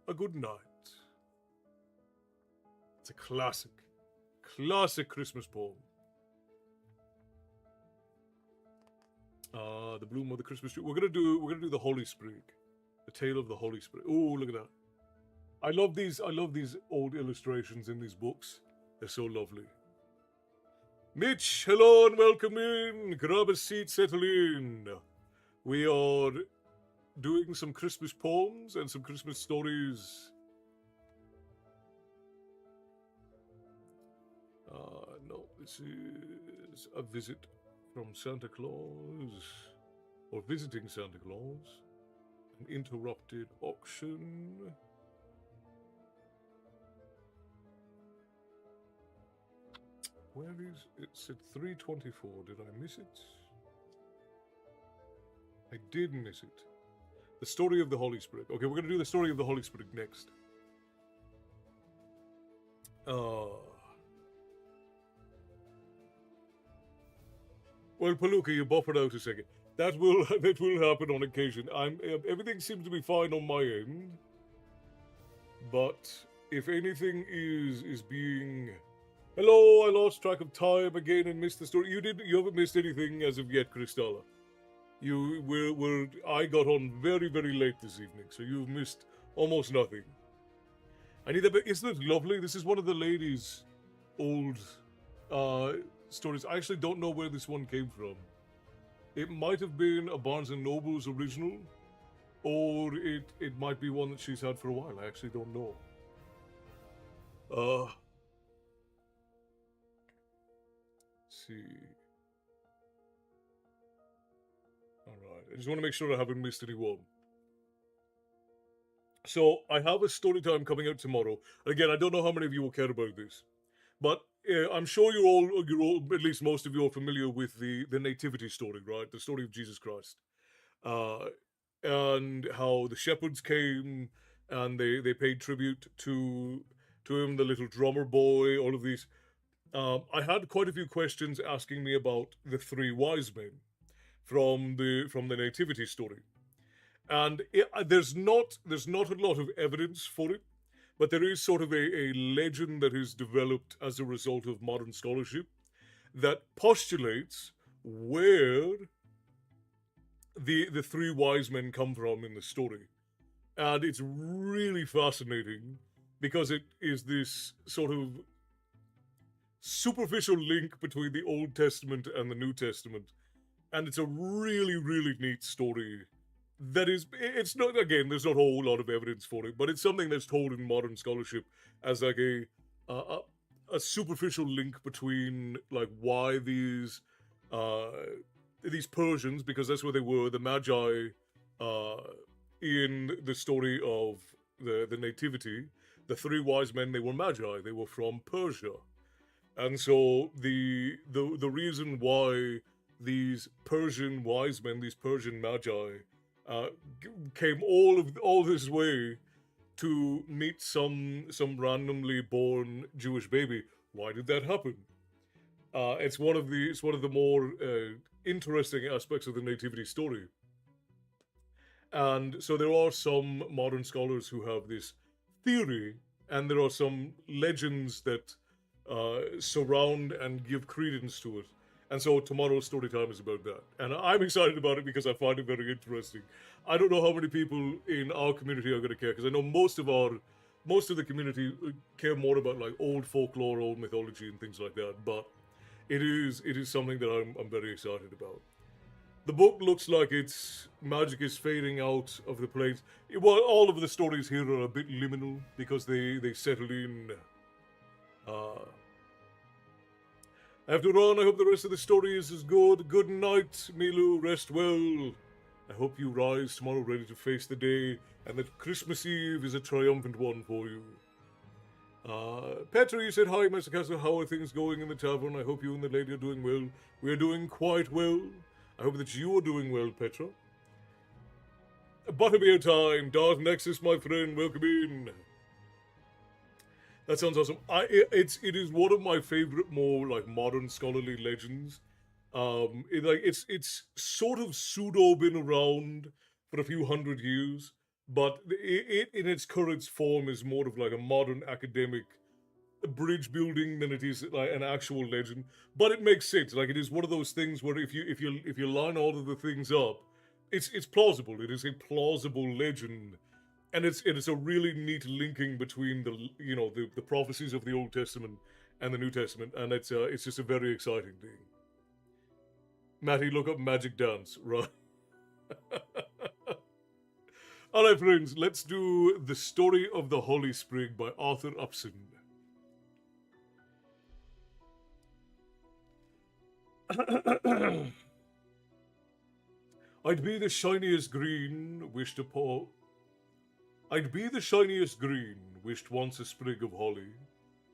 a good night. It's a classic Christmas poem. The bloom of the Christmas tree. We're gonna do the Holy Sprig, the tale of the Holy Sprig. Oh, look at that! I love these old illustrations in these books. They're so lovely. Mitch, hello and welcome in. Grab a seat, settle in. We are doing some Christmas poems and some Christmas stories. No, this is a visit from Santa Claus, or visiting Santa Claus, an interrupted auction. Where is it? It's at 3:24. Did I miss it? I did miss it. The story of the Holy Sprig. Okay, we're gonna do the story of the Holy Sprig next. Well, Palooka, you buffered out a second. That will happen on occasion. Everything seems to be fine on my end, but if anything is being, hello, I lost track of time again and missed the story. You haven't missed anything as of yet, Kristalla. I got on very, very late this evening, so you've missed almost nothing. Isn't it lovely? This is one of the ladies' old stories. I actually don't know where this one came from. It might have been a Barnes & Noble's original, or it might be one that she's had for a while. I actually don't know. Let's see. Alright, I just want to make sure I haven't missed anyone. So, I have a story time coming out tomorrow. Again, I don't know how many of you will care about this, but I'm sure you're all, at least most of you, are familiar with the nativity story, right? The story of Jesus Christ, and how the shepherds came and they paid tribute to him, the little drummer boy, all of these. I had quite a few questions asking me about the three wise men from the nativity story, and there's not a lot of evidence for it. But there is sort of a legend that is developed as a result of modern scholarship that postulates where the three wise men come from in the story. And it's really fascinating because it is this sort of superficial link between the Old Testament and the New Testament. And it's a really, really neat story. It's not, again, there's not a whole lot of evidence for it, but it's something that's told in modern scholarship as like a superficial link between like why these Persians, because that's where they were, the Magi, in the story of the Nativity, the three wise men, they were Magi, they were from Persia. And so the reason why these Persian wise men, these Persian Magi, came all this way to meet some randomly born Jewish baby. Why did that happen? It's one of the more interesting aspects of the nativity story. And so there are some modern scholars who have this theory, and there are some legends that surround and give credence to it. And so tomorrow's story time is about that. And I'm excited about it because I find it very interesting. I don't know how many people in our community are going to care, because I know most of the community care more about like old folklore, old mythology and things like that. But it is something that I'm very excited about. The book looks like its magic is fading out of the place. Well, all of the stories here are a bit liminal because they settle in. I have to run. I hope the rest of the story is as good. Good night, Milu. Rest well. I hope you rise tomorrow ready to face the day, and that Christmas Eve is a triumphant one for you. Petra, you said hi, Master Castle. How are things going in the tavern? I hope you and the lady are doing well. We are doing quite well. I hope that you are doing well, Petra. Butterbeer time. Darth Nexus, my friend. Welcome in. That sounds awesome. It is one of my favorite, more like modern scholarly legends, It's sort of pseudo been around for a few hundred years, but it in its current form is more of like a modern academic bridge building than it is like an actual legend. But it makes sense. Like it is one of those things where if you line all of the things up, it's plausible. It is a plausible legend, and it's a really neat linking between the prophecies of the Old Testament and the New Testament, and it's just a very exciting thing. Matty, look up Magic Dance, right? All right, friends, let's do The Story of the Holy Sprig by Arthur Upson. I'd be the shiniest green, wished a po. I'd be the shiniest green, wished once a sprig of holly,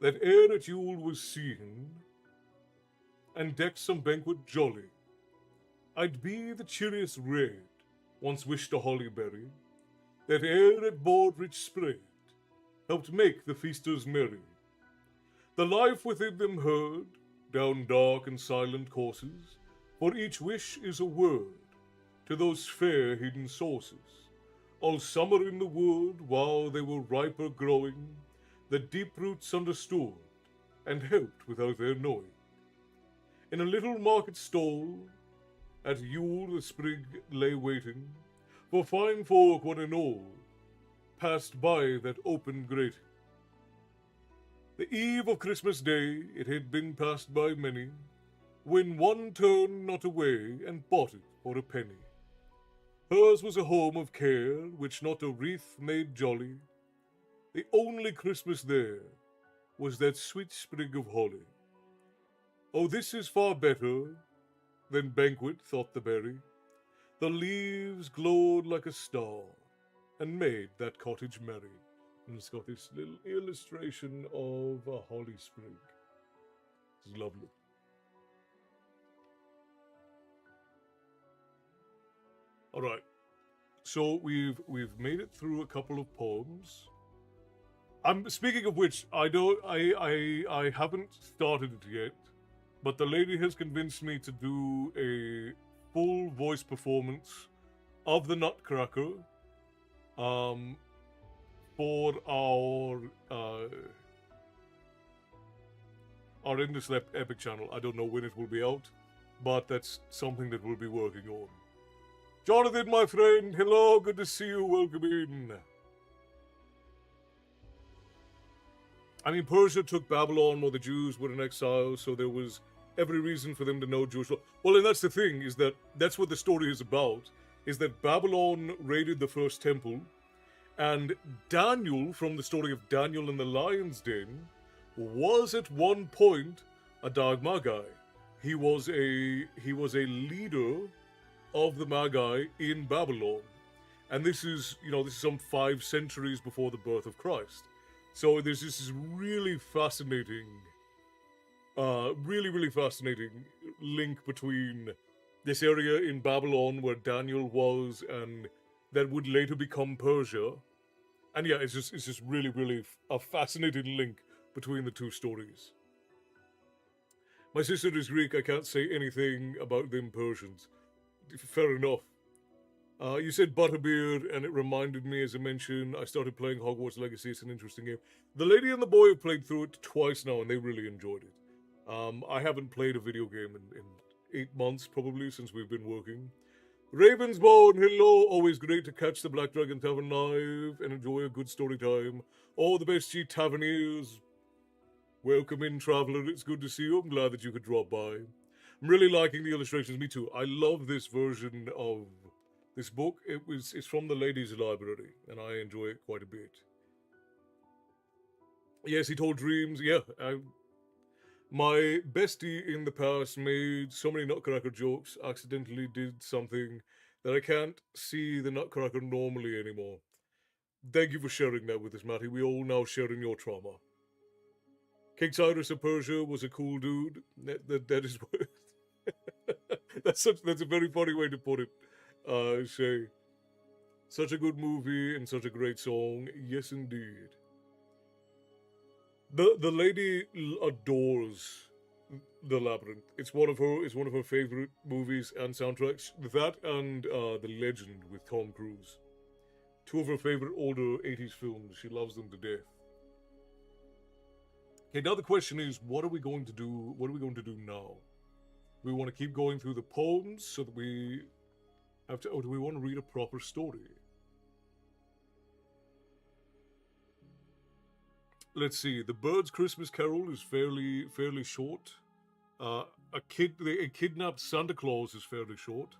that ere at Yule was seen, and decked some banquet jolly. I'd be the cheeriest red, once wished a holly berry, that ere at board rich spread, helped make the feasters merry. The life within them heard, down dark and silent courses, for each wish is a word to those fair hidden sources. All summer in the wood, while they were riper growing, the deep roots understood, and helped without their knowing. In a little market stall, at Yule the sprig lay waiting, for fine folk one and all passed by that open grating. The eve of Christmas Day it had been passed by many, when one turned not away and bought it for a penny. Hers was a home of care, which not a wreath made jolly. The only Christmas there was that sweet sprig of holly. Oh, this is far better than banquet, thought the berry. The leaves glowed like a star, and made that cottage merry. And it's got this little illustration of a holly sprig. It's lovely. All right. So we've made it through a couple of poems. I'm speaking of which, I haven't started it yet, but the lady has convinced me to do a full voice performance of the Nutcracker, um, for our Endless Epic channel. I don't know when it will be out, but that's something that we'll be working on. Jonathan, my friend, hello, good to see you. Welcome in. I mean, Persia took Babylon while the Jews were in exile, so there was every reason for them to know Jewish law. Well, and that's the thing, is that that's what the story is about, is that Babylon raided the first temple, and Daniel, from the story of Daniel in the Lion's Den, was at one point a Dag Magi. He was a leader of the Magi in Babylon. And this is some 5 centuries before the birth of Christ. So there's this really fascinating, really fascinating link between this area in Babylon where Daniel was and that would later become Persia. And yeah, it's just really a fascinating link between the two stories. My sister is Greek, I can't say anything about them Persians. Fair enough. You said Butterbeer, and it reminded me, as I mentioned, I started playing Hogwarts Legacy. It's an interesting game. The lady and the boy have played through it twice now, and they really enjoyed it. I haven't played a video game in 8 months, probably, since we've been working. Ravensbone, hello. Always great to catch the Black Dragon Tavern live and enjoy a good story time. All the best, ye taverniers. Welcome in, traveler. It's good to see you. I'm glad that you could drop by. I'm really liking the illustrations. Me too. I love this version of this book. It's from the ladies' library, and I enjoy it quite a bit. Yes, he told dreams. Yeah, my bestie in the past made so many Nutcracker jokes, accidentally did something that I can't see the Nutcracker normally anymore. Thank you for sharing that with us, Matty. We all now share in your trauma. King Cyrus of Persia was a cool dude. That is what... that's a very funny way to put it. Shay. Such a good movie and such a great song. Yes, indeed. The lady adores The Labyrinth. It's one of her favorite movies and soundtracks. That and The Legend with Tom Cruise. Two of her favorite older 80s films. She loves them to death. Okay, now the question is, what are we going to do? What are we going to do now? We want to keep going through the poems so that we have to, or do we want to read a proper story? Let's see. The Bird's Christmas Carol is fairly short. A kidnapped Santa Claus is fairly short.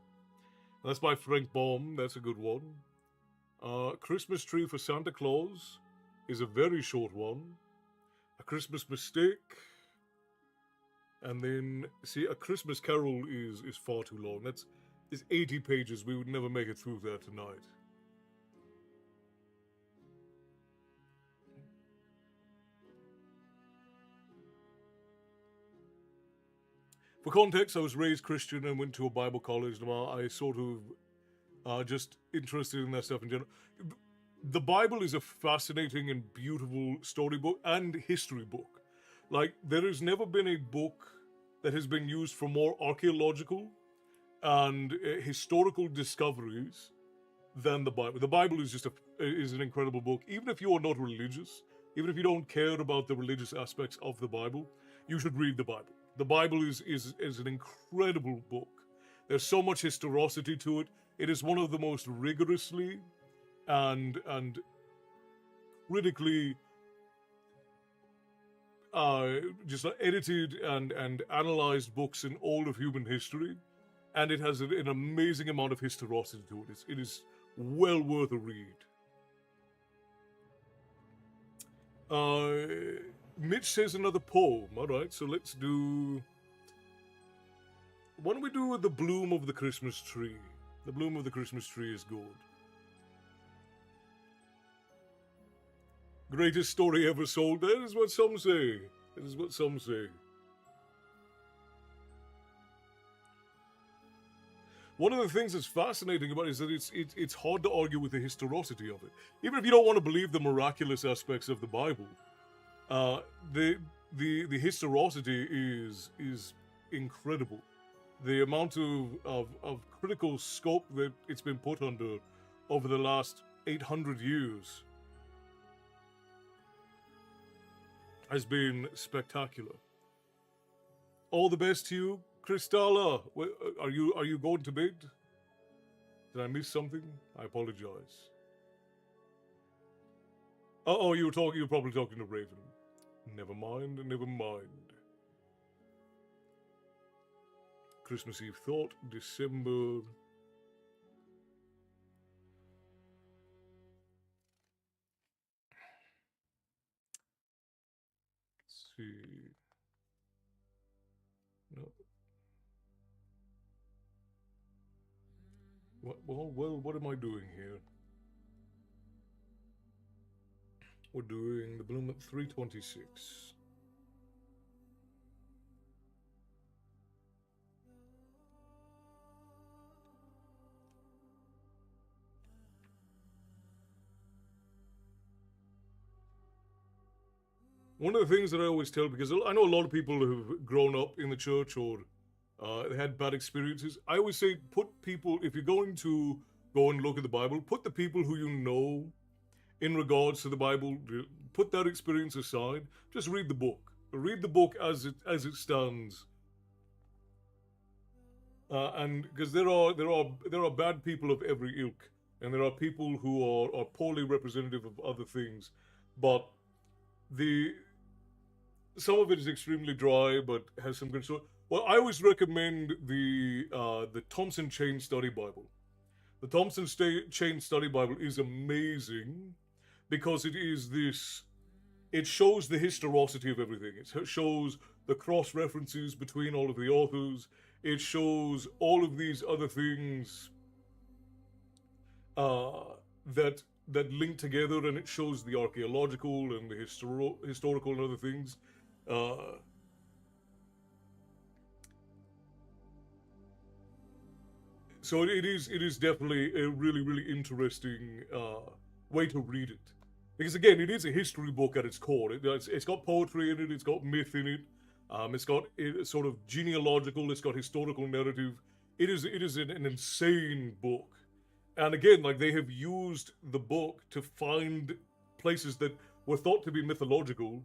That's by Frank Baum. That's a good one. Christmas Tree for Santa Claus is a very short one. A Christmas Mistake, and then see, A Christmas Carol is far too long. It's 80 pages. We would never make it through that tonight. For context, I was raised Christian and went to a Bible college. And I sort of just interested in that stuff in general. The Bible is a fascinating and beautiful storybook and history book. Like, there has never been a book that has been used for more archaeological and historical discoveries than the Bible. The Bible is an incredible book. Even if you are not religious, even if you don't care about the religious aspects of the Bible, you should read the Bible. The Bible is an incredible book. There's so much historicity to it. It is one of the most rigorously and critically just edited and analyzed books in all of human history, and it has an amazing amount of historicity to it. It is well worth a read. Mitch says another poem. All right, so let's do. Why don't we do The Bloom of the Christmas Tree? The Bloom of the Christmas Tree is good. Greatest story ever sold. That is what some say. That is what some say. One of the things that's fascinating about it is that it's hard to argue with the historicity of it. Even if you don't want to believe the miraculous aspects of the Bible, the historicity is incredible. The amount of critical scope that it's been put under over the last 800 years has been spectacular. All the best to you, Kristalla. Are you going to bed? Did I miss something? I apologize. Oh, you were probably talking to Raven. Never mind, never mind. Christmas Eve thought, December. Let's see. No. What am I doing here? We're doing The Bloom at 326. One of the things that I always tell, because I know a lot of people who've grown up in the church or had bad experiences, I always say, if you're going to go and look at the Bible, put the people who you know in regards to the Bible, put that experience aside, just read the book. Read the book as it stands. And because there are bad people of every ilk, and there are people who are poorly representative of other things, but some of it is extremely dry, but has some good story. Well, I always recommend the Thompson Chain Study Bible. The Thompson Chain Study Bible is amazing because it shows the historicity of everything. It shows the cross references between all of the authors. It shows all of these other things that link together, and it shows the archaeological and the historical and other things. So it is definitely a really interesting way to read it, because again, it is a history book at its core. It's got poetry in it, it's got myth in it, It's got sort of genealogical. It's got historical narrative. It is an insane book. And again, like they have used the book to find places that were thought to be mythological.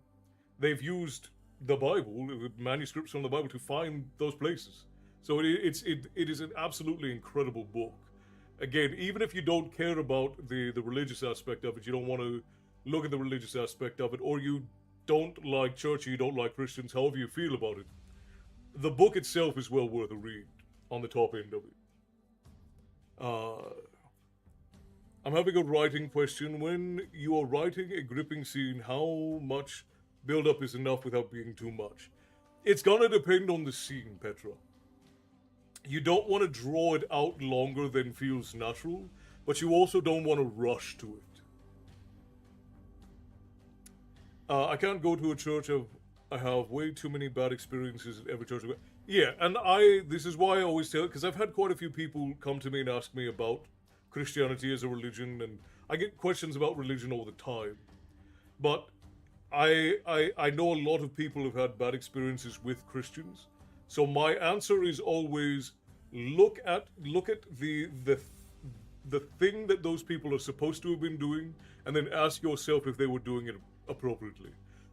They've used the Bible, the manuscripts from the Bible, to find those places. So it is an absolutely incredible book. Again, even if you don't care about the religious aspect of it, you don't want to look at the religious aspect of it, or you don't like church, or you don't like Christians, however you feel about it, the book itself is well worth a read on the top end of it. Uh, I'm having a writing question. When you are writing a gripping scene, how much build up is enough without being too much? It's gonna depend on the scene, Petra. You don't want to draw it out longer than feels natural, but you also don't want to rush to it. I can't go to a church of. I have way too many bad experiences at every church. Yeah, and this is why I always tell it, because I've had quite a few people come to me and ask me about Christianity as a religion, and I get questions about religion all the time. But I know a lot of people have had bad experiences with Christians. So my answer is always look at the thing that those people are supposed to have been doing, and then ask yourself if they were doing it appropriately.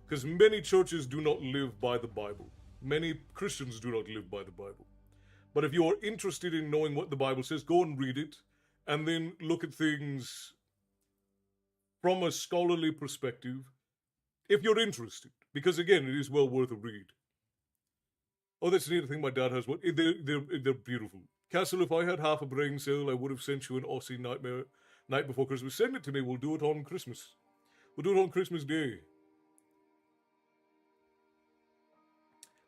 Because many churches do not live by the Bible. Many Christians do not live by the Bible. But if you are interested in knowing what the Bible says, go and read it, and then look at things from a scholarly perspective, if you're interested. Because again, it is well worth a read. Oh, that's the neat thing my dad has. What they're beautiful. Castle, if I had half a brain cell, I would have sent you an Aussie Nightmare Night Before Christmas. Send it to me. We'll do it on Christmas. We'll do it on Christmas Day.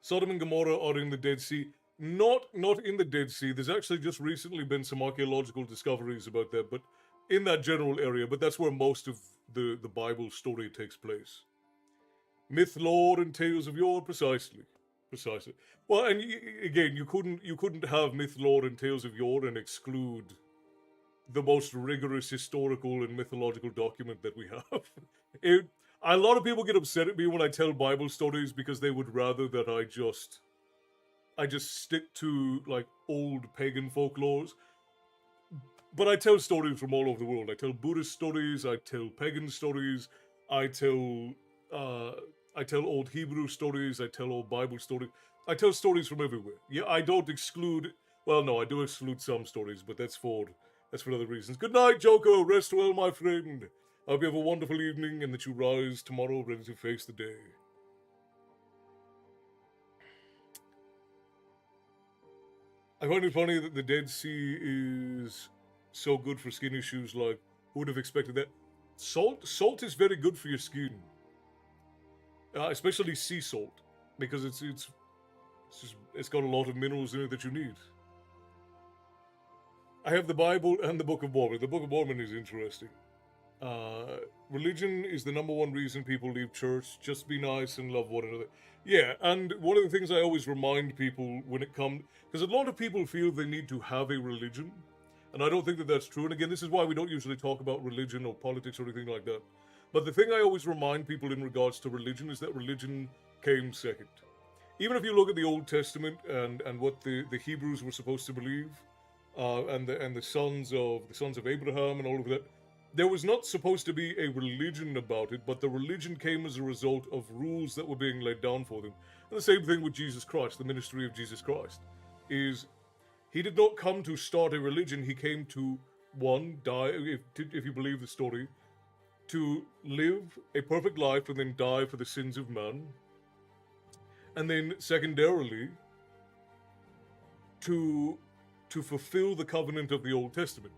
Sodom and Gomorrah are in the Dead Sea. Not in the Dead Sea. There's actually just recently been some archaeological discoveries about that, but in that general area. But that's where most of the Bible story takes place. Myth, lore, and tales of yore, precisely. Well, and again, you couldn't have myth, lore, and tales of yore and exclude the most rigorous historical and mythological document that we have. A lot of people get upset at me when I tell Bible stories because they would rather that I just stick to like old pagan folklores. But I tell stories from all over the world. I tell Buddhist stories. I tell pagan stories. I tell uh, I tell old Hebrew stories. I tell old Bible stories. I tell stories from everywhere. Yeah, I don't exclude. Well, no, I do exclude some stories, but that's for other reasons. Good night, Joko. Rest well, my friend. I hope you have a wonderful evening and that you rise tomorrow ready to face the day. I find it funny that the Dead Sea is so good for skin issues. Like, who would have expected that? Salt is very good for your skin, especially sea salt, because it's got a lot of minerals in it that you need. I have the Bible and the Book of Mormon. The Book of Mormon is interesting. Religion is the number one reason people leave church. Just be nice and love one another. Yeah, and one of the things I always remind people when it comes, because a lot of people feel they need to have a religion, and I don't think that that's true. And again, this is why we don't usually talk about religion or politics or anything like that. But the thing I always remind people in regards to religion is that religion came second. Even if you look at the Old Testament and what the Hebrews were supposed to believe, and the sons of Abraham and all of that, there was not supposed to be a religion about it, but the religion came as a result of rules that were being laid down for them. And the same thing with Jesus Christ, the ministry of Jesus Christ, is he did not come to start a religion. He came to, one, die, if you believe the story, to live a perfect life and then die for the sins of man. And then secondarily, to fulfill the covenant of the Old Testament.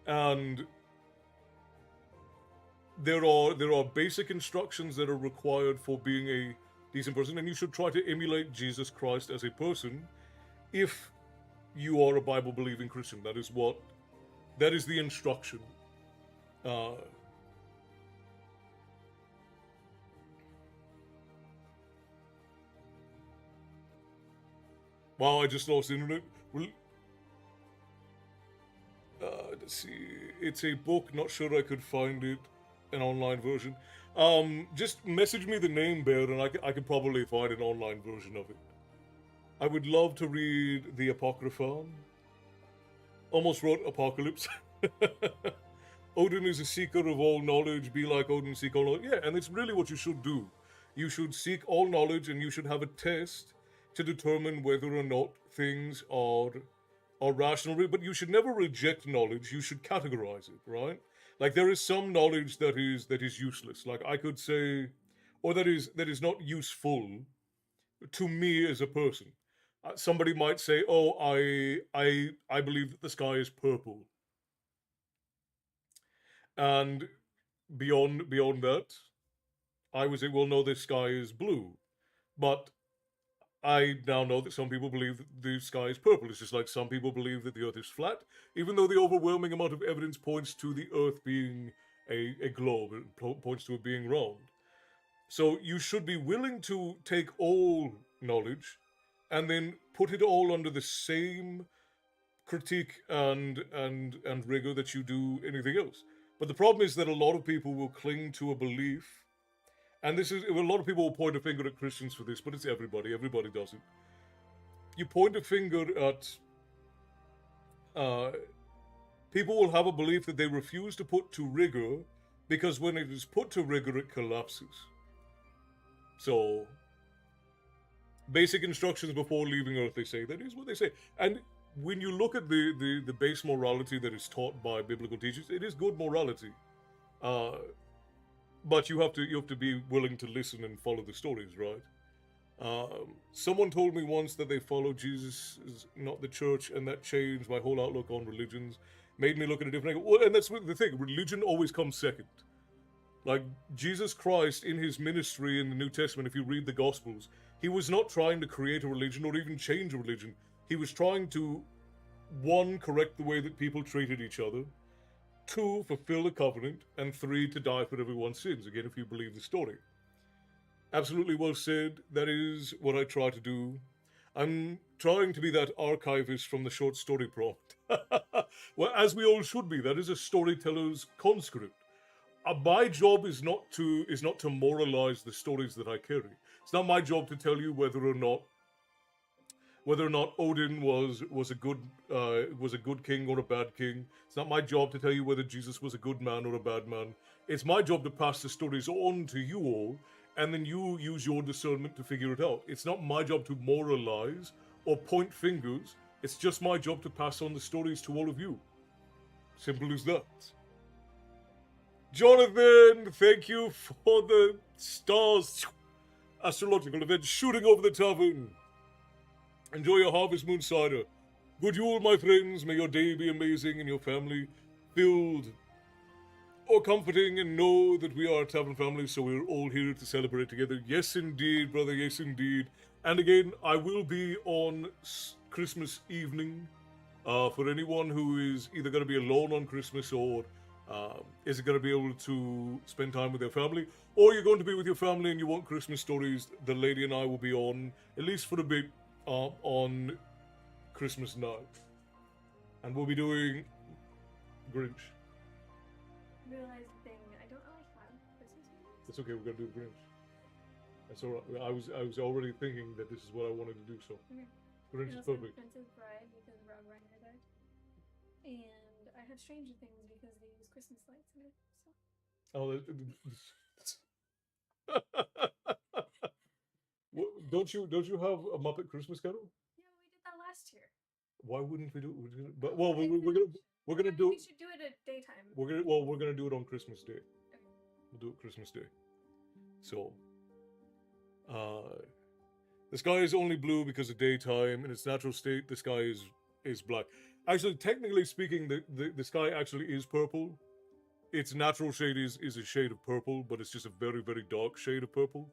And there are basic instructions that are required for being a decent person, and you should try to emulate Jesus Christ as a person if you are a Bible believing Christian. That is the instruction. Wow, I just lost internet. Let's see. It's a book. Not sure I could find it. an online version. Just message me the name, Bear, and I could probably find an online version of it. I would love to read the Apocrypha. Almost wrote Apocalypse. Odin is a seeker of all knowledge. Be like Odin, seek all knowledge. Yeah, and it's really what you should do. You should seek all knowledge, and you should have a test to determine whether or not things are rational. But you should never reject knowledge. You should categorize it, right? Like there is some knowledge that is useless. Like I could say, or that is not useful to me as a person. Somebody might say, "Oh, I believe that the sky is purple," and beyond that, I would say, "Well, no, the sky is blue." But I now know that some people believe that the sky is purple. It's just like some people believe that the Earth is flat, even though the overwhelming amount of evidence points to the Earth being a globe. It points to it being round. So you should be willing to take all knowledge and then put it all under the same critique and rigor that you do anything else. But the problem is that a lot of people will cling to a belief, and this is a lot of people will point a finger at Christians for this, but it's everybody. Everybody does it. You point a finger at uh, people will have a belief that they refuse to put to rigor because when it is put to rigor, it collapses. So basic instructions before leaving Earth, they say. That is what they say. And when you look at the base morality that is taught by biblical teachers, it is good morality. Uh, but you have to be willing to listen and follow the stories, right? Someone told me once that they follow Jesus, not the church, and that changed my whole outlook on religions. Made me look at a different angle. Well, and that's the thing. Religion always comes second. Like Jesus Christ in his ministry in the New Testament, if you read the Gospels, he was not trying to create a religion or even change a religion. He was trying to, one, correct the way that people treated each other, two, fulfill the covenant, and three, to die for everyone's sins. Again, if you believe the story. Absolutely well said. That is what I try to do. I'm trying to be that archivist from the short story prompt. Well, as we all should be. That is a storyteller's conscript. My job is not to moralize the stories that I carry. It's not my job to tell you whether or not Odin was a good king or a bad king. It's not my job to tell you whether Jesus was a good man or a bad man. It's my job to pass the stories on to you all, and then you use your discernment to figure it out. It's not my job to moralize or point fingers. It's just my job to pass on the stories to all of you. Simple as that. Jonathan, thank you for the stars. Astrological event shooting over the tavern. Enjoy your Harvest Moon cider. Good Yule, my friends. May your day be amazing and your family filled or comforting, and know that we are a tavern family, so we're all here to celebrate together. Yes, indeed, brother. Yes, indeed. And again, I will be on Christmas evening. For anyone who is either going to be alone on Christmas or is going to be able to spend time with their family, or you're going to be with your family and you want Christmas stories, the lady and I will be on, at least for a bit, on Christmas night. And we'll be doing Grinch. Realized thing, I don't really have Christmas movies. It's okay, we're going to do the Grinch. That's all right. I was already thinking that this is what I wanted to do, so. Okay. Grinch is Also perfect. Princess Bride because Rob Reiner died. And I have Stranger Things because they use Christmas lights in it. So Oh, don't you have a Muppet Christmas Carol? yeah, we did that last year. Why wouldn't we do it? But well, we're gonna do We should do it at daytime. we're gonna do it on Christmas Day. Okay. We'll do it Christmas Day. So, the sky is only blue because of daytime. In its natural state, the sky is black. Actually, technically speaking, the sky actually is purple. Its natural shade is a shade of purple, but it's just a very, very dark shade of purple.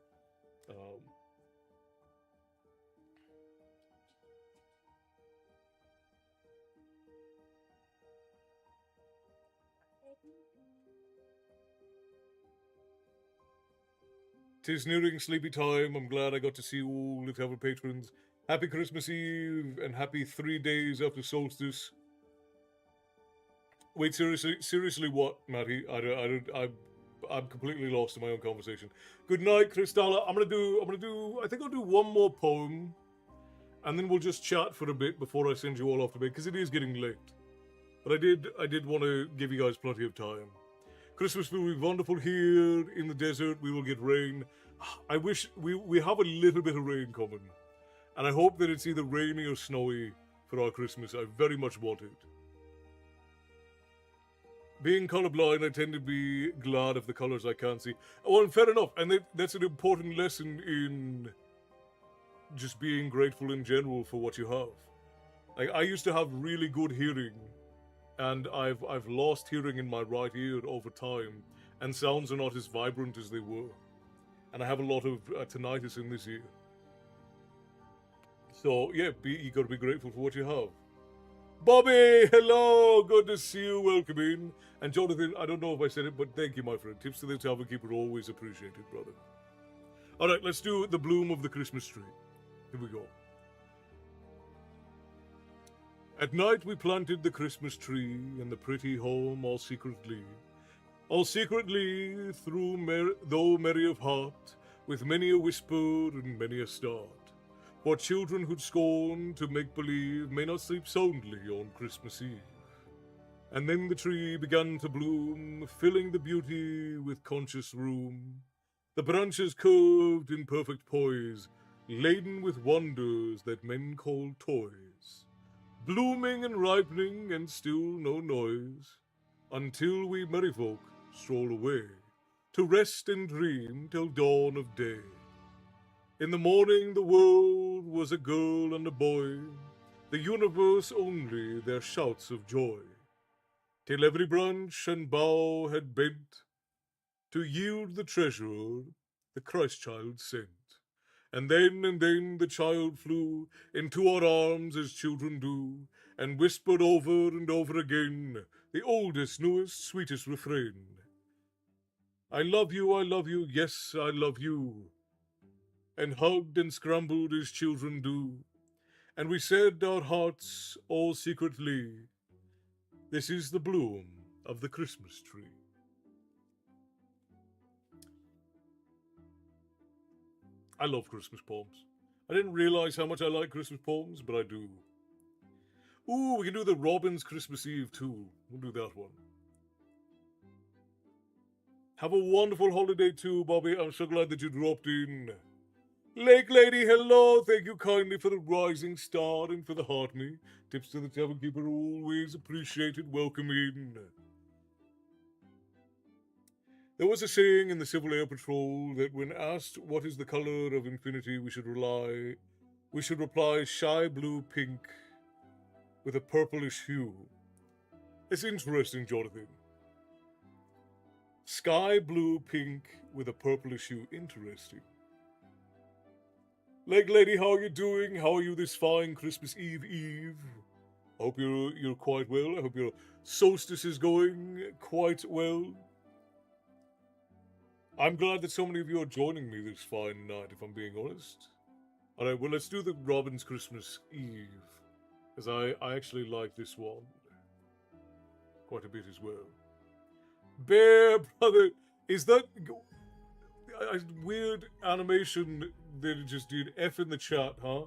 Tis nearing sleepy time. I'm glad I got to see all the tavern patrons. Happy Christmas Eve and happy 3 days after solstice. Wait, seriously, what, Matty? I'm completely lost in my own conversation. Good night, Kristalla. I think I'll do one more poem, and then we'll just chat for a bit before I send you all off to bed, because it is getting late. But I did want to give you guys plenty of time. Christmas will be wonderful here in the desert. We will get rain. I wish we have a little bit of rain coming. And I hope that it's either rainy or snowy for our Christmas. I very much want it. Being colorblind, I tend to be glad of the colors I can't see. Oh, and fair enough. And that's an important lesson in just being grateful in general for what you have. Like, I used to have really good hearing, and I've lost hearing in my right ear over time, and sounds are not as vibrant as they were. And I have a lot of tinnitus in this ear. So yeah, you got to be grateful for what you have. Bobby, hello, good to see you. Welcome in. And Jonathan, I don't know if I said it, but thank you, my friend. Tips to the Tavern Keeper, always appreciated, brother. All right, let's do the bloom of the Christmas tree. Here we go. At night we planted the Christmas tree in the pretty home all secretly through though merry of heart, with many a whisper and many a start. For children who'd scorn to make believe may not sleep soundly on Christmas Eve. And then the tree began to bloom, filling the beauty with conscious room. The branches curved in perfect poise, laden with wonders that men call toys. Blooming and ripening and still no noise, until we merry folk stroll away, to rest and dream till dawn of day. In the morning the world was a girl and a boy, the universe only their shouts of joy, till every branch and bough had bent to yield the treasure the Christ child sent. And then the child flew into our arms as children do, and whispered over and over again the oldest, newest, sweetest refrain. I love you, yes, I love you. And hugged and scrambled as children do. And we said our hearts all secretly, this is the bloom of the Christmas tree. I love Christmas poems. I didn't realize how much I like Christmas poems, but I do. Ooh, we can do the Robin's Christmas Eve too. We'll do that one. Have a wonderful holiday too, Bobby. I'm so glad that you dropped in. Lake Lady, hello. Thank you kindly for the rising star and for the heart me. Tips to the Tavern Keeper, always appreciated. Welcome in. There was a saying in the Civil Air Patrol that when asked what is the color of infinity, we should reply shy blue pink with a purplish hue. It's interesting, Jonathan. Sky blue pink with a purplish hue. Interesting. Leg Lady, how are you doing? How are you this fine Christmas Eve? I hope you're quite well. I hope your solstice is going quite well. I'm glad that so many of you are joining me this fine night, if I'm being honest. Alright, well, let's do the Robin's Christmas Eve. Because I actually like this one quite a bit as well. Bear, brother, is that a weird animation that it just did? F in the chat, huh?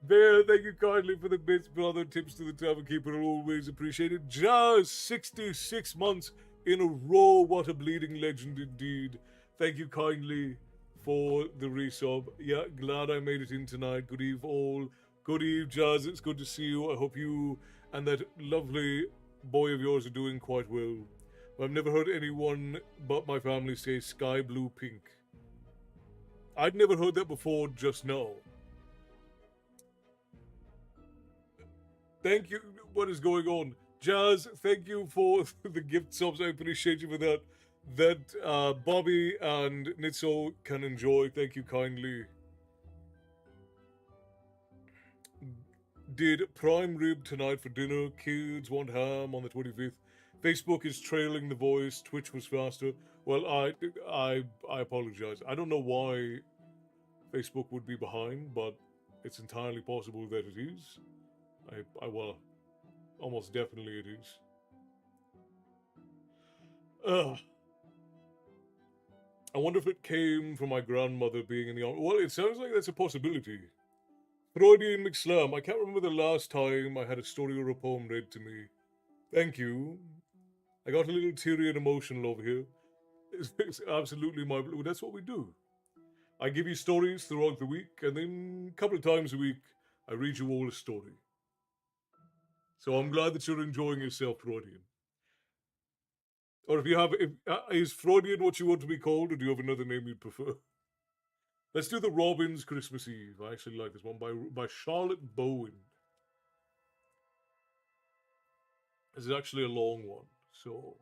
Bear, thank you kindly for the bits, brother. Tips to the Tavern Keeper are always appreciated. Just 66 months in a row. What a bleeding legend indeed. Thank you kindly for the resub. Yeah, glad I made it in tonight. Good eve, all. Good eve, Jazz. It's good to see you. I hope you and that lovely boy of yours are doing quite well. I've never heard anyone but my family say sky blue pink. I'd never heard that before just now. Thank you. What is going on? Jazz, thank you for the gift subs. I appreciate you for that. That Bobby and Nitso can enjoy. Thank you kindly. Did prime rib tonight for dinner. Kids want ham on the 25th. Facebook is trailing the voice. Twitch was faster. Well, I apologize. I don't know why Facebook would be behind, but it's entirely possible that it is. Well, almost definitely it is. Ugh. I wonder if it came from my grandmother being in the army. Well, it sounds like that's a possibility. Freudian McSlam. I can't remember the last time I had a story or a poem read to me. Thank you. I got a little teary and emotional over here. It's absolutely my. That's what we do. I give you stories throughout the week, and then a couple of times a week, I read you all a story. So I'm glad that you're enjoying yourself, Freudian. Or if you have, if is Freudian what you want to be called, or do you have another name you'd prefer? Let's do the Robins Christmas Eve. I actually like this one by Charlotte Bowen. This is actually a long one, so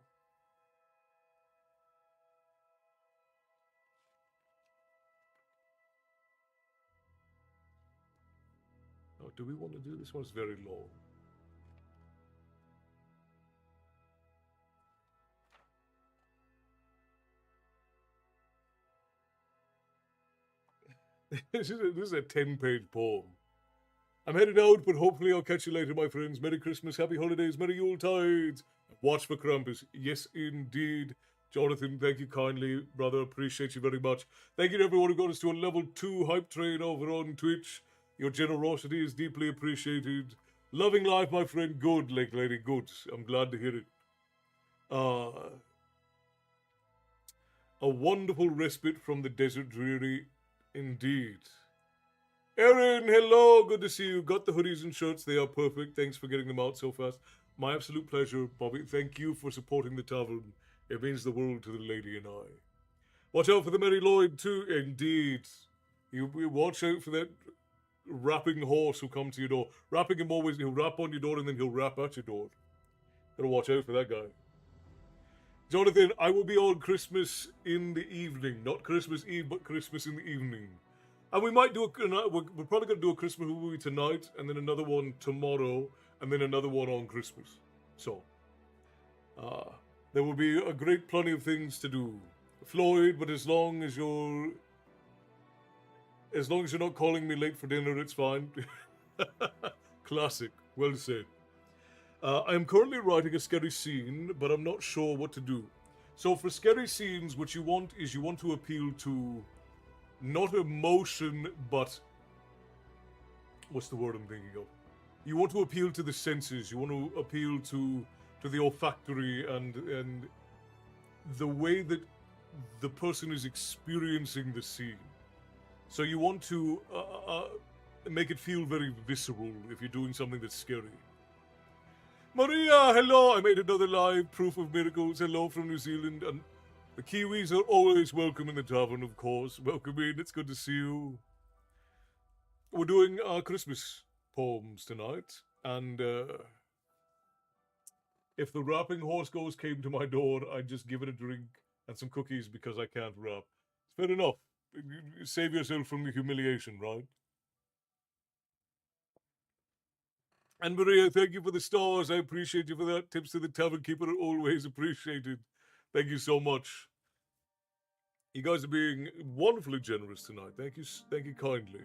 oh, do we want to do this one? It's very long. This is a 10-page poem. I'm headed out, but hopefully I'll catch you later, my friends. Merry Christmas, Happy Holidays, Merry Yuletides. Watch for Krampus. Yes, indeed. Jonathan, thank you kindly, brother. Appreciate you very much. Thank you to everyone who got us to a level 2 hype train over on Twitch. Your generosity is deeply appreciated. Loving life, my friend. Good, Lake Lady. Good. I'm glad to hear it. Uh, a wonderful respite from the desert dreary. Indeed. Erin, hello, good to see you. Got the hoodies and shirts, they are perfect. Thanks for getting them out so fast. My absolute pleasure, Bobby. Thank you for supporting the tavern. It means the world to the lady and I. Watch out for the Mary Lloyd, too. Indeed. You watch out for that rapping horse who comes to your door. Rapping him always, he'll rap on your door and then he'll rap at your door. Gotta watch out for that guy. Jonathan, I will be on Christmas in the evening. Not Christmas Eve, but Christmas in the evening. And we might do we're probably going to do a Christmas movie tonight, and then another one tomorrow, and then another one on Christmas. So, there will be a great plenty of things to do. Floyd, but as long as you're not calling me late for dinner, it's fine. Classic. Well said. I am currently writing a scary scene, but I'm not sure what to do. So for scary scenes, what you want to appeal to not emotion, but what's the word I'm thinking of? You want to appeal to the senses. You want to appeal to the olfactory and the way that the person is experiencing the scene. So you want to make it feel very visceral if you're doing something that's scary. Maria, hello! I made another live proof of miracles. Hello from New Zealand. And the Kiwis are always welcome in the tavern, of course. Welcome in. It's good to see you. We're doing our Christmas poems tonight. And if the rapping horse ghost came to my door, I'd just give it a drink and some cookies because I can't rap. It's fair enough. Save yourself from the humiliation, right? And Maria, thank you for the stars. I appreciate you for that. Tips to the tavern keeper are always appreciated. Thank you so much. You guys are being wonderfully generous tonight. Thank you kindly.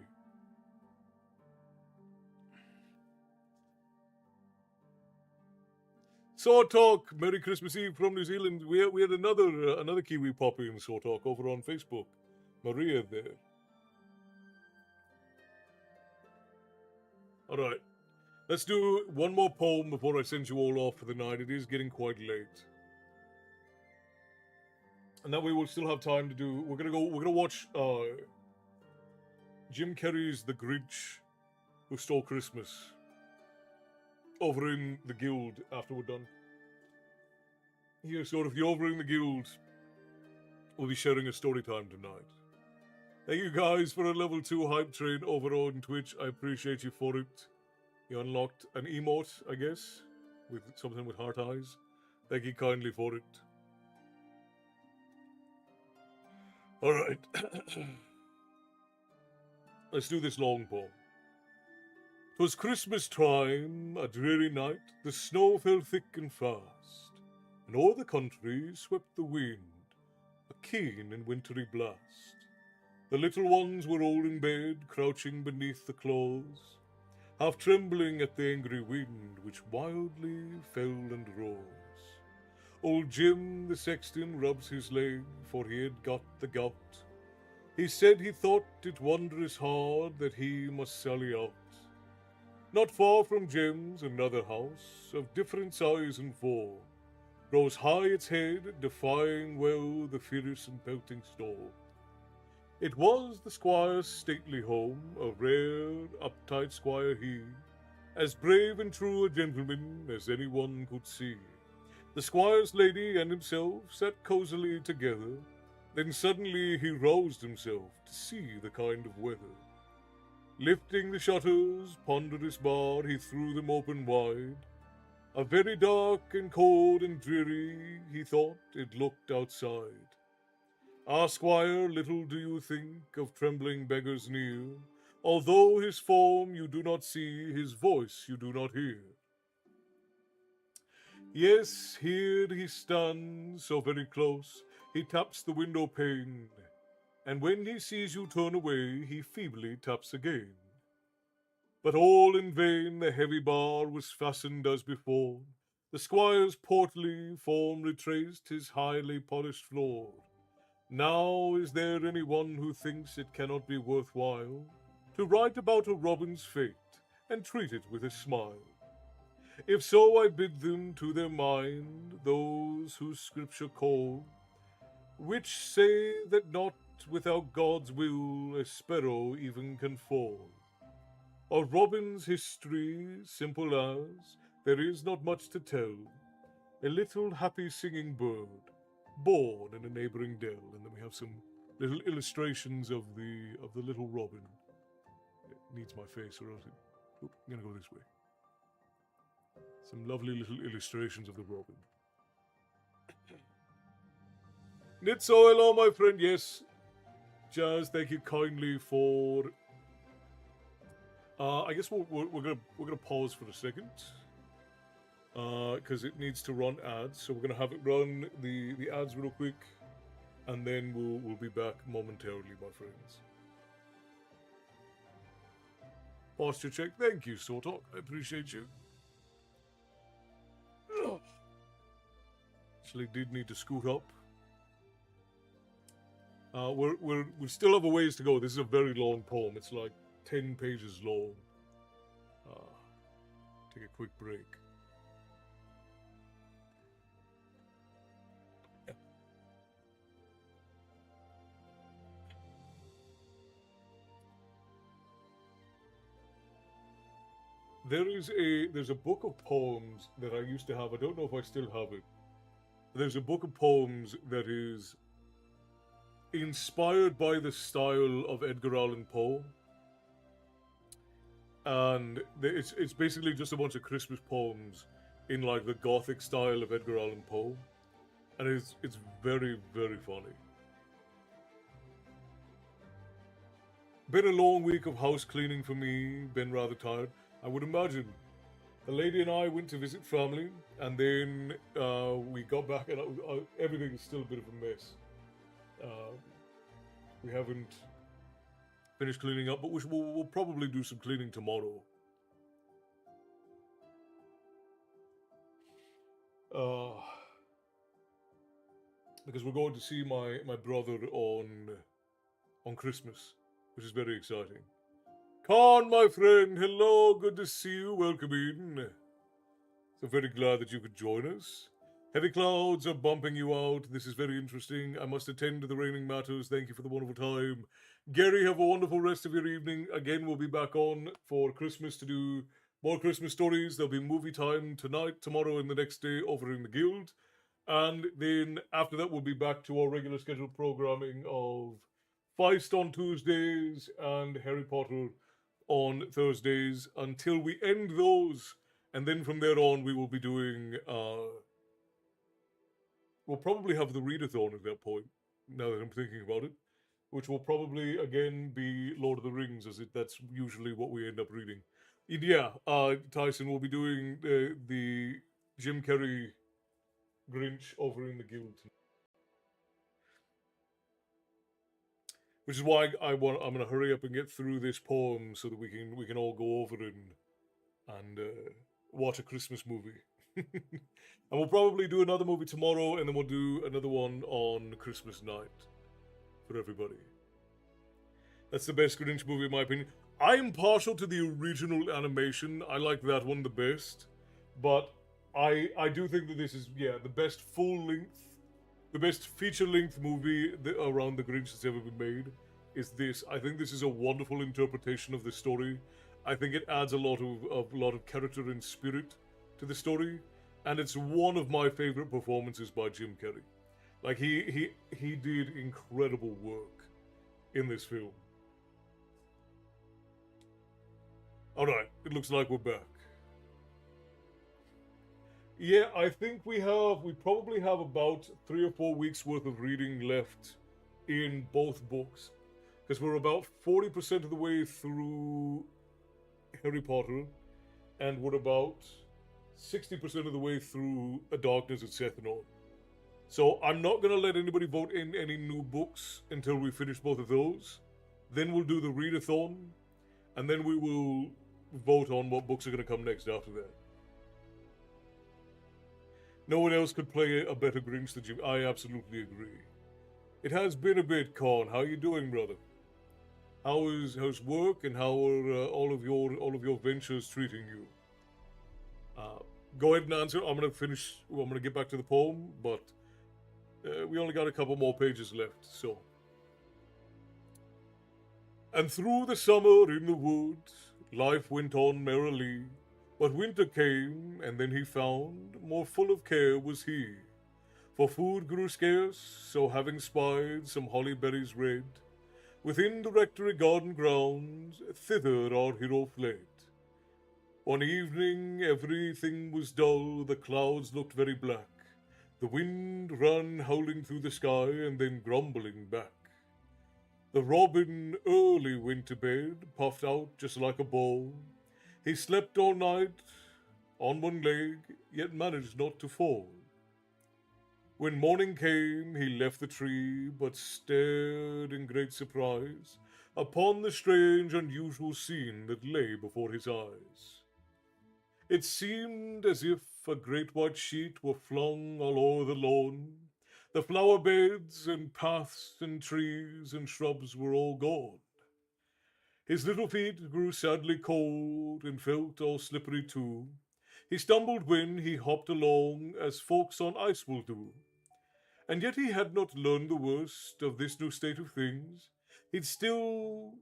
Saw Talk, Merry Christmas Eve from New Zealand. We had another Kiwi poppy in Saw Talk over on Facebook. Maria there. All right. Let's do one more poem before I send you all off for the night. It is getting quite late. And that way we'll still have time to do. We're gonna watch Jim Carrey's The Grinch Who Stole Christmas over in the guild after we're done. Here, so if you're over in the guild, we'll be sharing a story time tonight. Thank you guys for a level 2 hype train over on Twitch. I appreciate you for it. You unlocked an emote, I guess, with something with heart eyes. Thank you kindly for it. Alright. Let's do this long poem. 'Twas Christmas time, a dreary night, the snow fell thick and fast, and o'er the country swept the wind, a keen and wintry blast. The little ones were all in bed, crouching beneath the clothes, half trembling at the angry wind which wildly fell and rose. Old Jim the sexton rubs his leg, for he had got the gout. He said he thought it wondrous hard that he must sally out. Not far from Jim's another house, of different size and form, rose high its head, defying well the fierce and pelting storm. It was the squire's stately home, a rare, uptight squire he, as brave and true a gentleman as any one could see. The squire's lady and himself sat cosily together, then suddenly he roused himself to see the kind of weather. Lifting the shutters, ponderous bar, he threw them open wide. A very dark and cold and dreary, he thought it looked outside. Ah, squire, little do you think of trembling beggars near, although his form you do not see, his voice you do not hear. Yes, here he stands, so very close, he taps the window pane, and when he sees you turn away, he feebly taps again. But all in vain, the heavy bar was fastened as before. The squire's portly form retraced his highly polished floor. Now is there any one who thinks it cannot be worth while to write about a robin's fate and treat it with a smile? If so, I bid them to their mind, those whose scripture call, which say that not without God's will a sparrow even can fall. Of Robin's history, simple as there is not much to tell, a little happy singing bird, born in a neighboring dell, and then we have some little illustrations of the little robin. It needs my face, or else I'm gonna go this way. Some lovely little illustrations of the robin. Knit hello, my friend. Yes, Jazz, thank you kindly for. I guess we're gonna pause for a second. Because it needs to run ads, so we're gonna have it run the ads real quick, and then we'll be back momentarily, my friends. Posture check. Thank you, Sortok. I appreciate you. Actually, did need to scoot up. We still have a ways to go. This is a very long poem. It's like 10 pages long. Take a quick break. There's a book of poems that I used to have. I don't know if I still have it. There's a book of poems that is inspired by the style of Edgar Allan Poe, and it's basically just a bunch of Christmas poems in like the Gothic style of Edgar Allan Poe, and it's very, very funny. Been a long week of house cleaning for me. Been rather tired. I would imagine. The lady and I went to visit family, and then we got back, and everything is still a bit of a mess. We haven't finished cleaning up, but we'll probably do some cleaning tomorrow. Because we're going to see my brother on Christmas, which is very exciting. Khan, my friend, hello, good to see you, welcome in. So very glad that you could join us. Heavy clouds are bumping you out, this is very interesting. I must attend to the raining matters, thank you for the wonderful time. Gary, have a wonderful rest of your evening. Again, we'll be back on for Christmas to do more Christmas stories. There'll be movie time tonight, tomorrow, and the next day over in the Guild. And then after that, we'll be back to our regular scheduled programming of Feist on Tuesdays and Harry Potter on Thursdays until we end those, and then from there on we will be doing we'll probably have the readathon at that point, now that I'm thinking about it, which will probably again be Lord of the Rings, as that's usually what we end up reading. And yeah, Tyson will be doing the Jim Carrey Grinch over in the Guild, which is why I'm gonna hurry up and get through this poem so that we can all go over and watch a Christmas movie. And we'll probably do another movie tomorrow, and then we'll do another one on Christmas night for everybody. That's the best Grinch movie, in my opinion. I'm partial to the original animation. I like that one the best. But I do think that this is, yeah, the best full length, the best feature length movie around the Grinch that's ever been made is this. I think this is a wonderful interpretation of the story. I think it adds a lot of character and spirit to the story, and it's one of my favorite performances by Jim Carrey. Like he did incredible work in this film. All right, it looks like we're back. Yeah, I think we probably have about 3 or 4 weeks worth of reading left in both books because we're about 40% of the way through Harry Potter, and we're about 60% of the way through A Darkness at Sethnor. So I'm not gonna let anybody vote in any new books until we finish both of those. Then we'll do the readathon, and then we will vote on what books are gonna come next after that. No one else could play a better Grinch than Jim. I absolutely agree. It has been a bit, Con. How you doing, brother? How's work and how are all of your ventures treating you? Uh, Go ahead and answer. I'm gonna finish. Well, I'm gonna get back to the poem, but we only got a couple more pages left. So, and through the summer in the woods, life went on merrily. But winter came, and then he found more full of care was he. For food grew scarce, so having spied some holly berries red, within the rectory garden grounds, thither our hero fled. One evening everything was dull, the clouds looked very black. The wind ran howling through the sky and then grumbling back. The robin early went to bed, puffed out just like a ball. He slept all night on one leg, yet managed not to fall. When morning came, he left the tree, but stared in great surprise upon the strange, unusual scene that lay before his eyes. It seemed as if a great white sheet were flung all o'er the lawn. The flower beds and paths and trees and shrubs were all gone. His little feet grew sadly cold and felt all slippery too. He stumbled when he hopped along, as folks on ice will do. And yet he had not learned the worst of this new state of things. He'd still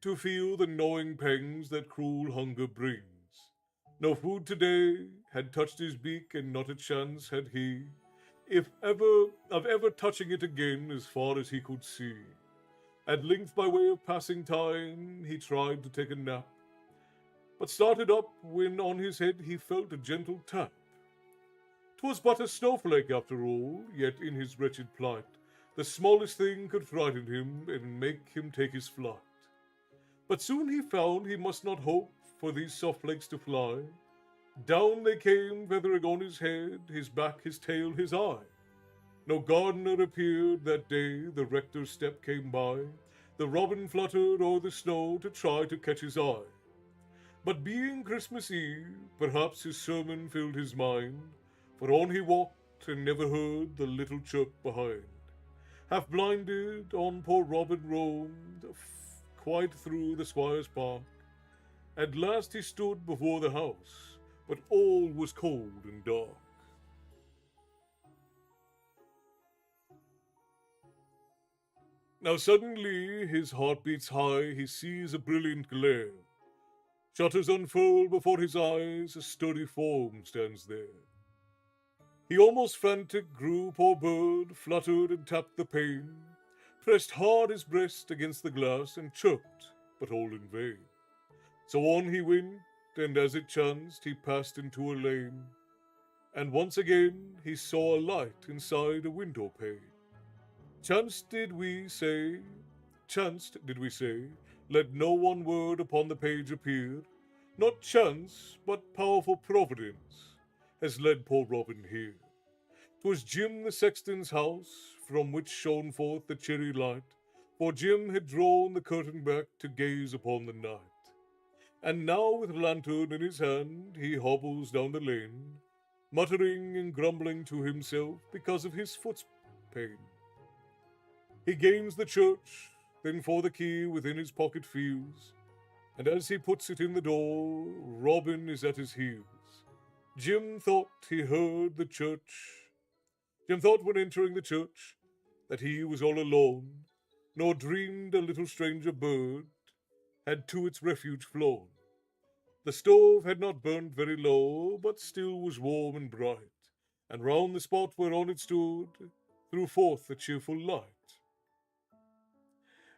to feel the gnawing pangs that cruel hunger brings. No food today had touched his beak, and not a chance had he, if ever of ever touching it again as far as he could see. At length, by way of passing time, he tried to take a nap, but started up when on his head he felt a gentle tap. 'Twas but a snowflake after all, yet in his wretched plight, the smallest thing could frighten him and make him take his flight. But soon he found he must not hope for these soft flakes to fly. Down they came, feathering on his head, his back, his tail, his eye. No gardener appeared that day, the rector's step came by. The robin fluttered o'er the snow to try to catch his eye. But being Christmas Eve, perhaps his sermon filled his mind, for on he walked and never heard the little chirp behind. Half blinded, on poor Robin roamed, quite through the squire's park. At last he stood before the house, but all was cold and dark. Now suddenly his heart beats high, he sees a brilliant glare. Shutters unfurl before his eyes, a sturdy form stands there. He almost frantic grew, poor bird, fluttered and tapped the pane, pressed hard his breast against the glass, and chirped, but all in vain. So on he went, and as it chanced, he passed into a lane, and once again he saw a light inside a window pane. Chanced did we say, chanced did we say, let no one word upon the page appear. Not chance, but powerful providence, has led poor Robin here. 'Twas Jim the sexton's house, from which shone forth the cheery light, for Jim had drawn the curtain back to gaze upon the night. And now, with lantern in his hand, he hobbles down the lane, muttering and grumbling to himself because of his foot's pain. He gains the church, then for the key within his pocket feels, and as he puts it in the door, Robin is at his heels. Jim thought he heard the church. Jim thought when entering the church that he was all alone, nor dreamed a little stranger bird had to its refuge flown. The stove had not burnt very low, but still was warm and bright, and round the spot whereon it stood threw forth a cheerful light.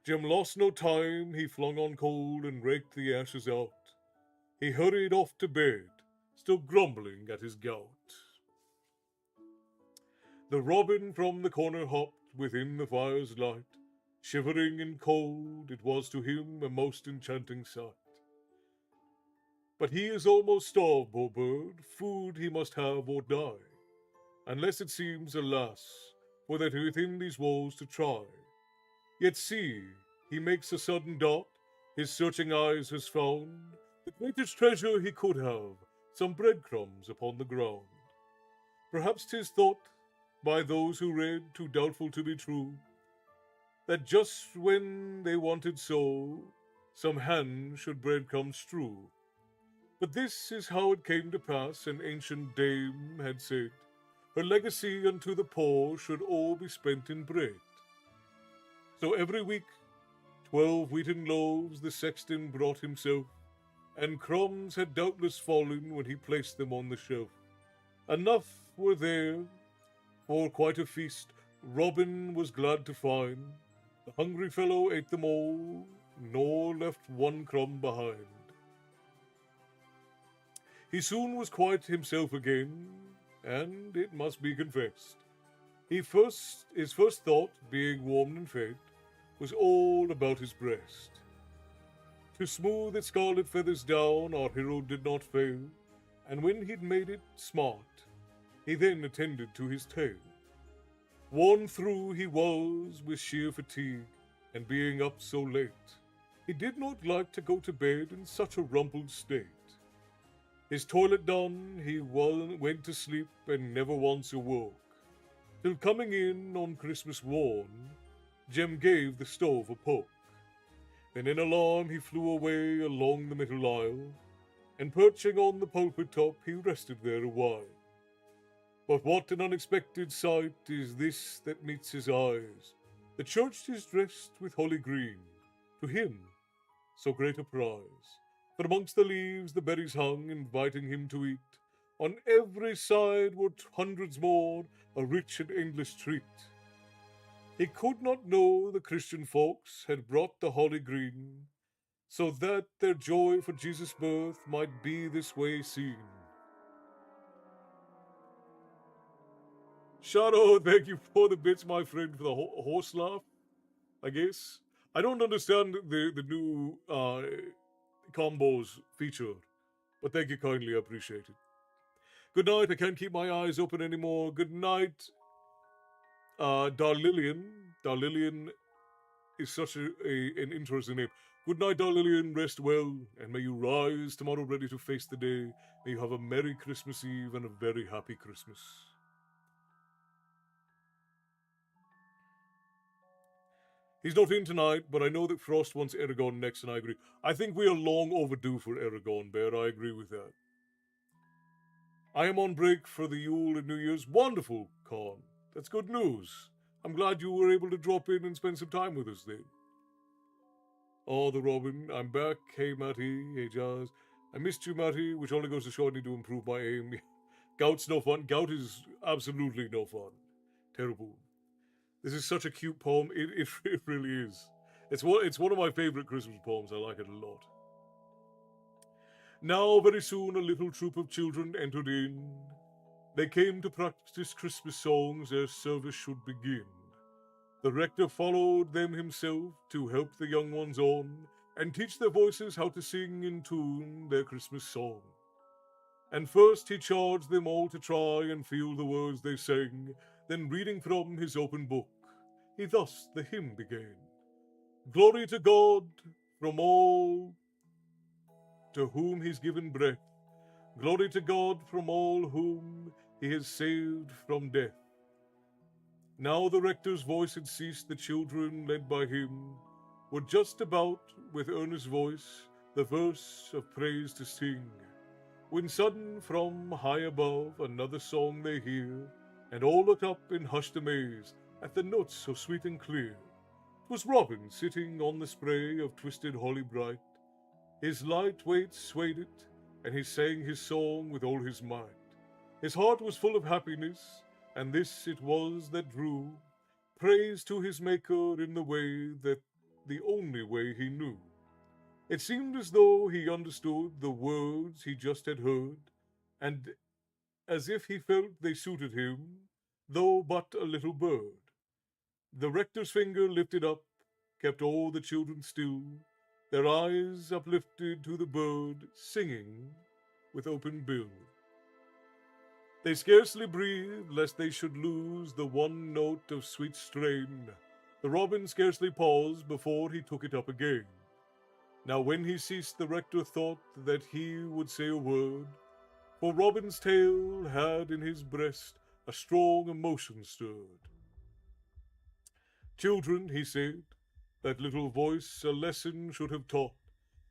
Jim lost no time, he flung on coal and raked the ashes out. He hurried off to bed, still grumbling at his gout. The robin from the corner hopped within the fire's light. Shivering and cold, it was to him a most enchanting sight. But he is almost starved, poor bird, food he must have or die, unless it seems, alas, for that within these walls to try. Yet see, he makes a sudden dart, his searching eyes has found the greatest treasure he could have, some breadcrumbs upon the ground. Perhaps 'tis thought by those who read, too doubtful to be true, that just when they wanted so, some hand should breadcrumbs strew. But this is how it came to pass. An ancient dame had said, her legacy unto the poor should all be spent in bread. So every week 12 wheaten loaves the sexton brought himself, and crumbs had doubtless fallen when he placed them on the shelf. Enough were there for quite a feast. Robin was glad to find the hungry fellow ate them all, nor left one crumb behind. He soon was quite himself again, and it must be confessed, his first thought, being warmed and fed, was all about his breast. To smooth its scarlet feathers down, our hero did not fail, and when he'd made it smart, he then attended to his tail. Worn through he was with sheer fatigue, and being up so late, he did not like to go to bed in such a rumpled state. His toilet done, he went to sleep and never once awoke, till coming in on Christmas morn, Jem gave the stove a poke. Then in alarm he flew away along the middle aisle, and perching on the pulpit top, he rested there a while. But what an unexpected sight is this that meets his eyes! The church is dressed with holly green, to him so great a prize. For amongst the leaves the berries hung, inviting him to eat. On every side were hundreds more, a rich and endless treat. He could not know the Christian folks had brought the holly green, so that their joy for Jesus' birth might be this way seen. Shadow, thank you for the bits, my friend, for the horse laugh, I guess. I don't understand the new combos feature, but thank you kindly, I appreciate it. Good night, I can't keep my eyes open anymore. Good night, Darlillian. Darlillian is such an interesting name. Good night, Darlillian. Rest well, and may you rise tomorrow ready to face the day. May you have a Merry Christmas Eve and a very happy Christmas. He's not in tonight, but I know that Frost wants Aragon next, and I agree. I think we are long overdue for Aragon, Bear. I agree with that. I am on break for the Yule and New Year's. Wonderful, Con. That's good news. I'm glad you were able to drop in and spend some time with us then. Oh, the Robin. I'm back. Hey, Matty. Hey, Jazz. I missed you, Matty, which only goes to show I need to improve my aim. Gout's no fun. Gout is absolutely no fun. Terrible. This is such a cute poem. It really is. It's one of my favorite Christmas poems. I like it a lot. Now, very soon, a little troop of children entered in. They came to practice Christmas songs ere service should begin. The rector followed them himself to help the young ones on and teach their voices how to sing in tune their Christmas song. And first he charged them all to try and feel the words they sang. Then reading from his open book, he thus the hymn began. Glory to God from all to whom he's given breath. Glory to God from all whom he has saved from death. Now the rector's voice had ceased, the children, led by him, were just about, with earnest voice, the verse of praise to sing, when sudden from high above another song they hear, and all look up in hushed amaze at the notes so sweet and clear. 'Twas Robin sitting on the spray of twisted holly bright. His light weight swayed it, and he sang his song with all his might. His heart was full of happiness, and this it was that drew praise to his Maker in the way that the only way he knew. It seemed as though he understood the words he just had heard, and as if he felt they suited him, though but a little bird. The rector's finger lifted up kept all the children still, their eyes uplifted to the bird singing with open bill. They scarcely breathed lest they should lose the one note of sweet strain. The robin scarcely paused before he took it up again. Now when he ceased, the rector thought that he would say a word, for Robin's tale had in his breast a strong emotion stirred. Children, he said, that little voice a lesson should have taught.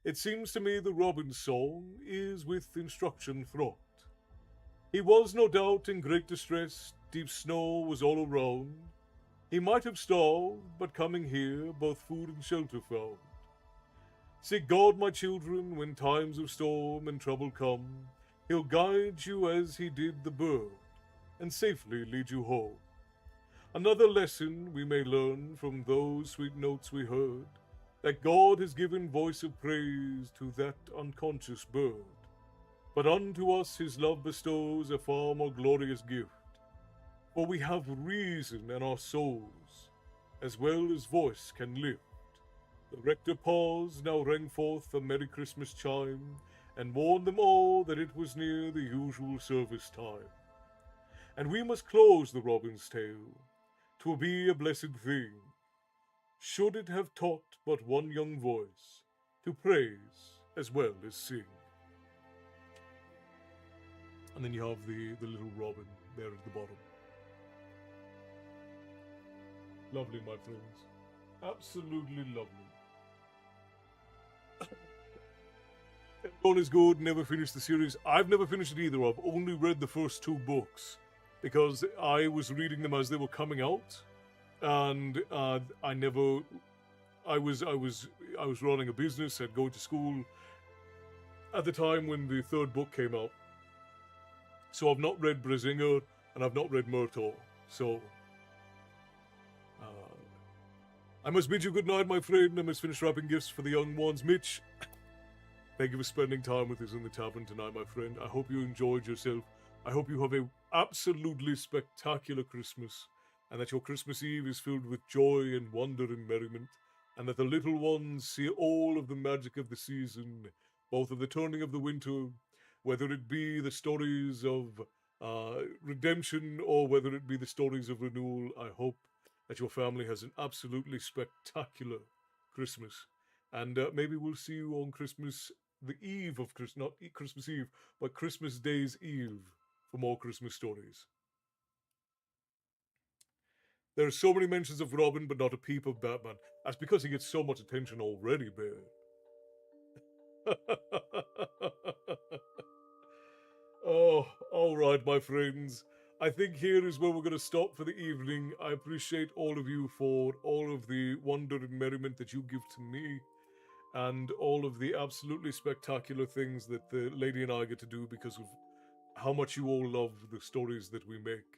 It seems to me the robin's song is with instruction fraught. He was no doubt in great distress, deep snow was all around. He might have starved, but coming here, both food and shelter found. Seek God, my children, when times of storm and trouble come. He'll guide you as he did the bird, and safely lead you home. Another lesson we may learn from those sweet notes we heard, that God has given voice of praise to that unconscious bird. But unto us his love bestows a far more glorious gift, for we have reason and our souls, as well as voice can lift. The rector paused, now rang forth a Merry Christmas chime, and warned them all that it was near the usual service time. And we must close the robin's tale. 'Twill be a blessed thing, should it have taught but one young voice to praise as well as sing. And then you have the little robin there at the bottom. Lovely, my friends. Absolutely lovely. Everyone is good, never finished the series. I've never finished it either. I've only read the first 2 books because I was reading them as they were coming out, and I was running a business and going to school at the time when the 3rd book came out. So I've not read Brazinger and I've not read Myrtle. So I must bid you good night, my friend. I must finish wrapping gifts for the young ones. Mitch, thank you for spending time with us in the tavern tonight, my friend. I hope you enjoyed yourself. I hope you have a absolutely spectacular Christmas, and that your Christmas Eve is filled with joy and wonder and merriment, and that the little ones see all of the magic of the season, both of the turning of the winter, whether it be the stories of redemption or whether it be the stories of renewal. I hope that your family has an absolutely spectacular Christmas. And maybe we'll see you on Christmas, the eve of Christmas, not Christmas Eve, but Christmas Day's Eve for more Christmas stories. There are so many mentions of Robin, but not a peep of Batman. That's because he gets so much attention already, Bear. Oh, all right, my friends. I think here is where we're going to stop for the evening. I appreciate all of you for all of the wonder and merriment that you give to me, and all of the absolutely spectacular things that the lady and I get to do because of how much you all love the stories that we make.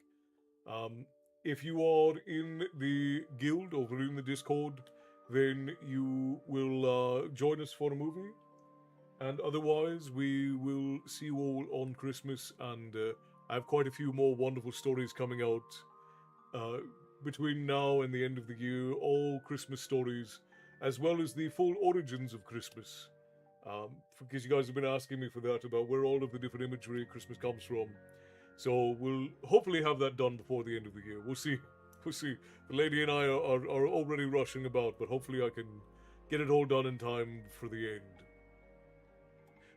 If you are in the guild over in the Discord, then you will join us for a movie. And otherwise, we will see you all on Christmas, and I have quite a few more wonderful stories coming out between now and the end of the year, all Christmas stories, as well as the full origins of Christmas. Because you guys have been asking me for that, about where all of the different imagery of Christmas comes from. So we'll hopefully have that done before the end of the year. We'll see. We'll see. The lady and I are already rushing about, but hopefully I can get it all done in time for the end.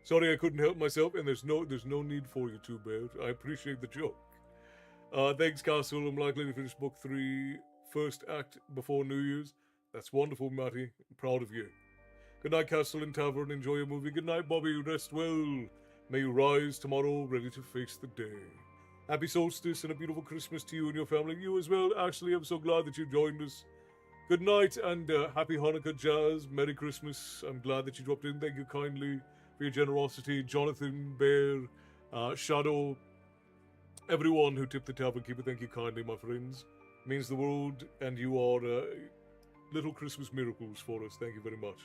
Sorry I couldn't help myself, and there's no need for you to, Bear. I appreciate the joke. Thanks, Castle. I'm likely to finish book 3 first act before New Year's. That's wonderful, Matty. I'm proud of you. Good night, Castle and Tavern. Enjoy your movie. Good night, Bobby. Rest well. May you rise tomorrow ready to face the day. Happy solstice and a beautiful Christmas to you and your family. You as well, Ashley. I'm so glad that you joined us. Good night and happy Hanukkah, Jazz. Merry Christmas. I'm glad that you dropped in. Thank you kindly for your generosity. Jonathan, Bear, Shadow, everyone who tipped the tavern keeper, thank you kindly, my friends. It means the world, and you are little Christmas miracles for us. Thank you very much.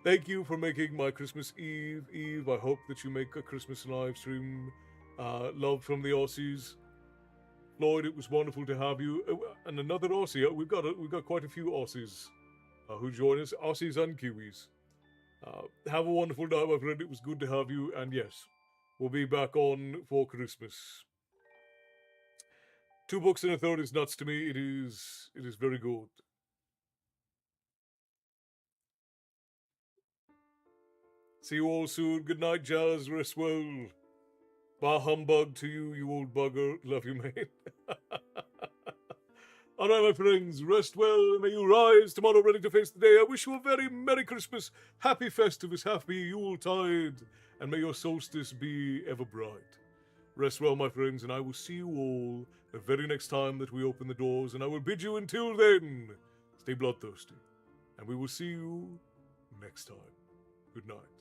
Thank you for making my Christmas Eve. I hope that you make a Christmas live stream. Love from the Aussies. Floyd, it was wonderful to have you. And another Aussie. We've got quite a few Aussies who join us. Aussies and Kiwis. Have a wonderful night, my friend. It was good to have you. And yes, we'll be back on for Christmas. 2 books and a third is nuts to me. It is very good. See you all soon. Good night, Jazz. Rest well. Bah humbug to you, you old bugger. Love you, mate. All right, my friends. Rest well. May you rise tomorrow ready to face the day. I wish you a very Merry Christmas, Happy Festivus, Happy Yuletide, and may your solstice be ever bright. Rest well, my friends, and I will see you all the very next time that we open the doors, and I will bid you until then, stay bloodthirsty, and we will see you next time. Good night.